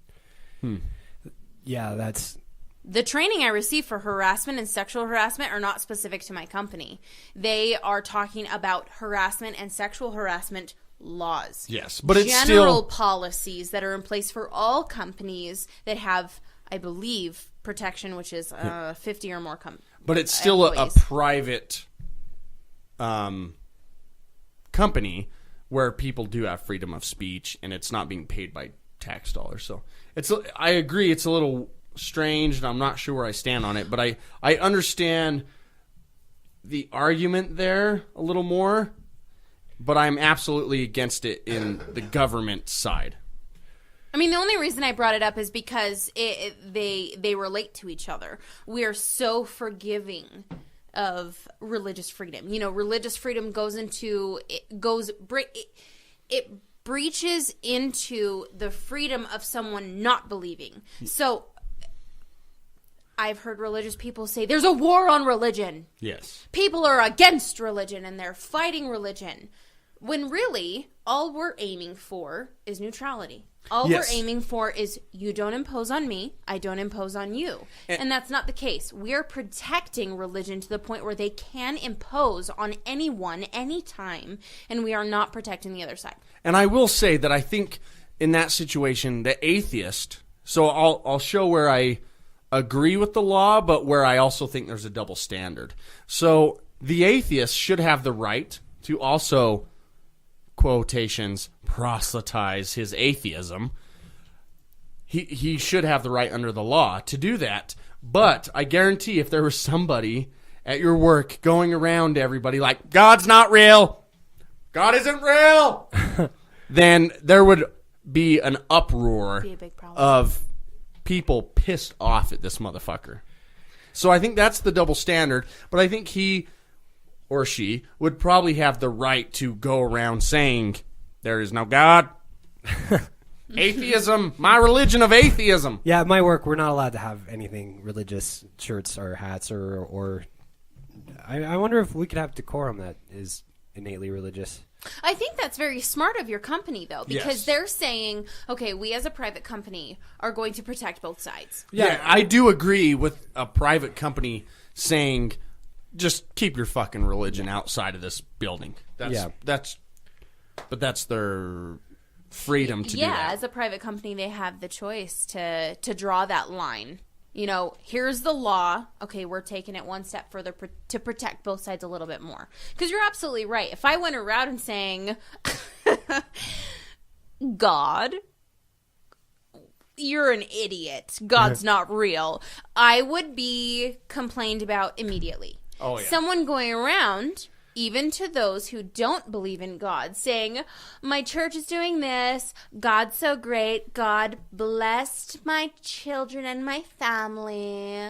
Yeah, that's The training I received for harassment and sexual harassment are not specific to my company. They are talking about harassment and sexual harassment laws. Yes, but it's general still policies that are in place for all companies that have, I believe, protection, which is 50 or more But it's still a employees. private company where people do have freedom of speech, and it's not being paid by tax dollars. So I agree, it's a little strange, and I'm not sure where I stand on it. But I understand the argument there a little more, but I'm absolutely against it in the government side. I mean, the only reason I brought it up is because they relate to each other. We are so forgiving of religious freedom. Religious freedom it breaches into the freedom of someone not believing. So I've heard religious people say there's a war on religion. Yes. People are against religion and they're fighting religion. When really, all we're aiming for is neutrality. All Yes. we're aiming for is you don't impose on me, I don't impose on you. And that's not the case. We're protecting religion to the point where they can impose on anyone, anytime, and we are not protecting the other side. And I will say that I think in that situation, the atheist, so I'll show where I agree with the law, but where I also think there's a double standard. So the atheist should have the right to also, quotations, proselytize his atheism. He should have the right under the law to do that. But I guarantee if there was somebody at your work going around to everybody like, God's not real, God isn't real, then there would be an uproar Be a big problem. of people pissed off at this motherfucker. So I think that's the double standard, but I think he or she would probably have the right to go around saying, there is no God. Atheism, my religion of atheism. Yeah, at my work, we're not allowed to have anything religious, shirts or hats or I wonder if we could have decorum that is innately religious. I think that's very smart of your company, though, because Yes. they're saying, okay, we as a private company are going to protect both sides. Yeah, I do agree with a private company saying, just keep your fucking religion outside of this building. That's their freedom to do that. As a private company, they have the choice to draw that line. Here's the law. Okay, we're taking it one step further to protect both sides a little bit more. Because you're absolutely right. If I went around and saying, God, you're an idiot, God's not real, I would be complained about immediately. Oh, yeah. Someone going around, even to those who don't believe in God, saying, my church is doing this, God's so great, God blessed my children and my family,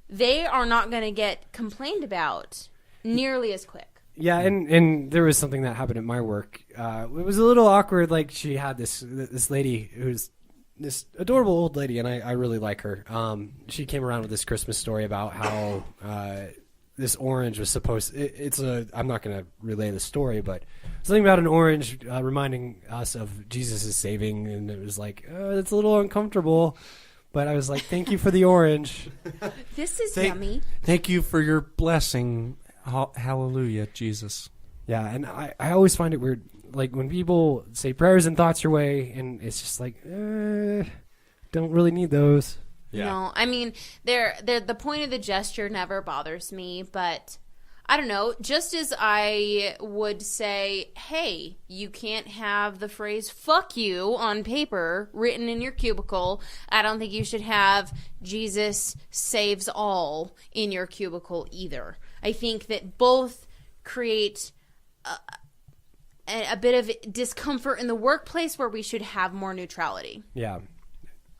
they are not going to get complained about nearly as quick. Yeah, and there was something that happened at my work. It was a little awkward. Like, she had this lady who's this adorable old lady, and I really like her. She came around with this Christmas story about how this orange was supposed. I'm not going to relay the story, but something about an orange reminding us of Jesus' saving, and it was like, it's a little uncomfortable. But I was like, thank you for the orange. This is yummy. Thank you for your blessing. Hallelujah, Jesus. Yeah, and I always find it weird, like when people say prayers and thoughts your way, and it's just like, don't really need those. Yeah. No, I mean, the point of the gesture never bothers me, but I don't know. Just as I would say, hey, you can't have the phrase fuck you on paper written in your cubicle, I don't think you should have Jesus saves all in your cubicle either. I think that both create a bit of discomfort in the workplace where we should have more neutrality. Yeah.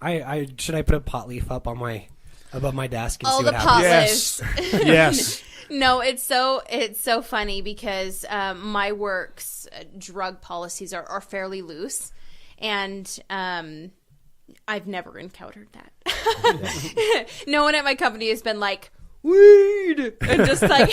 I should I put a pot leaf up on above my desk and Oh, see the what pot happens? leaves. Yes. No, it's so funny because my work's drug policies are fairly loose, and I've never encountered that. No one at my company has been like, weed, and just like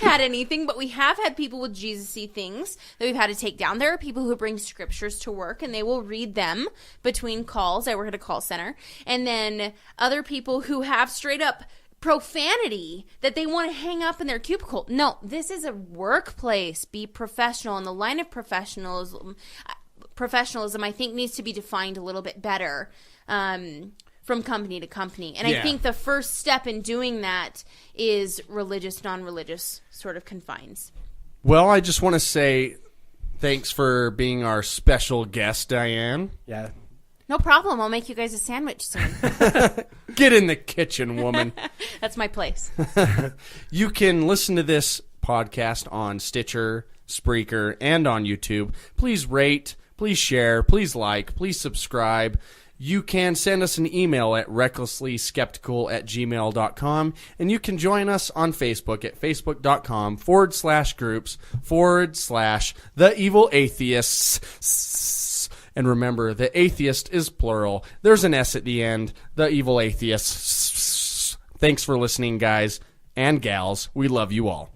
had anything, but we have had people with Jesus-y things that we've had to take down. There are people who bring scriptures to work and they will read them between calls. I work at a call center. And then other people who have straight up profanity that they want to hang up in their cubicle. No, this is a workplace. Be professional. And the line of professionalism I think needs to be defined a little bit better from company to company. And I think the first step in doing that is religious, non-religious sort of confines. Well, I just want to say thanks for being our special guest, Diane. Yeah. No problem. I'll make you guys a sandwich soon. Get in the kitchen, woman. That's my place. You can listen to this podcast on Stitcher, Spreaker, and on YouTube. Please rate, please share, please like, please subscribe. You can send us an email at recklesslyskeptical@gmail.com, and you can join us on Facebook at facebook.com/groups/The Evil Atheists. And remember, the atheist is plural. There's an S at the end. The Evil Atheists. Thanks for listening, guys and gals. We love you all.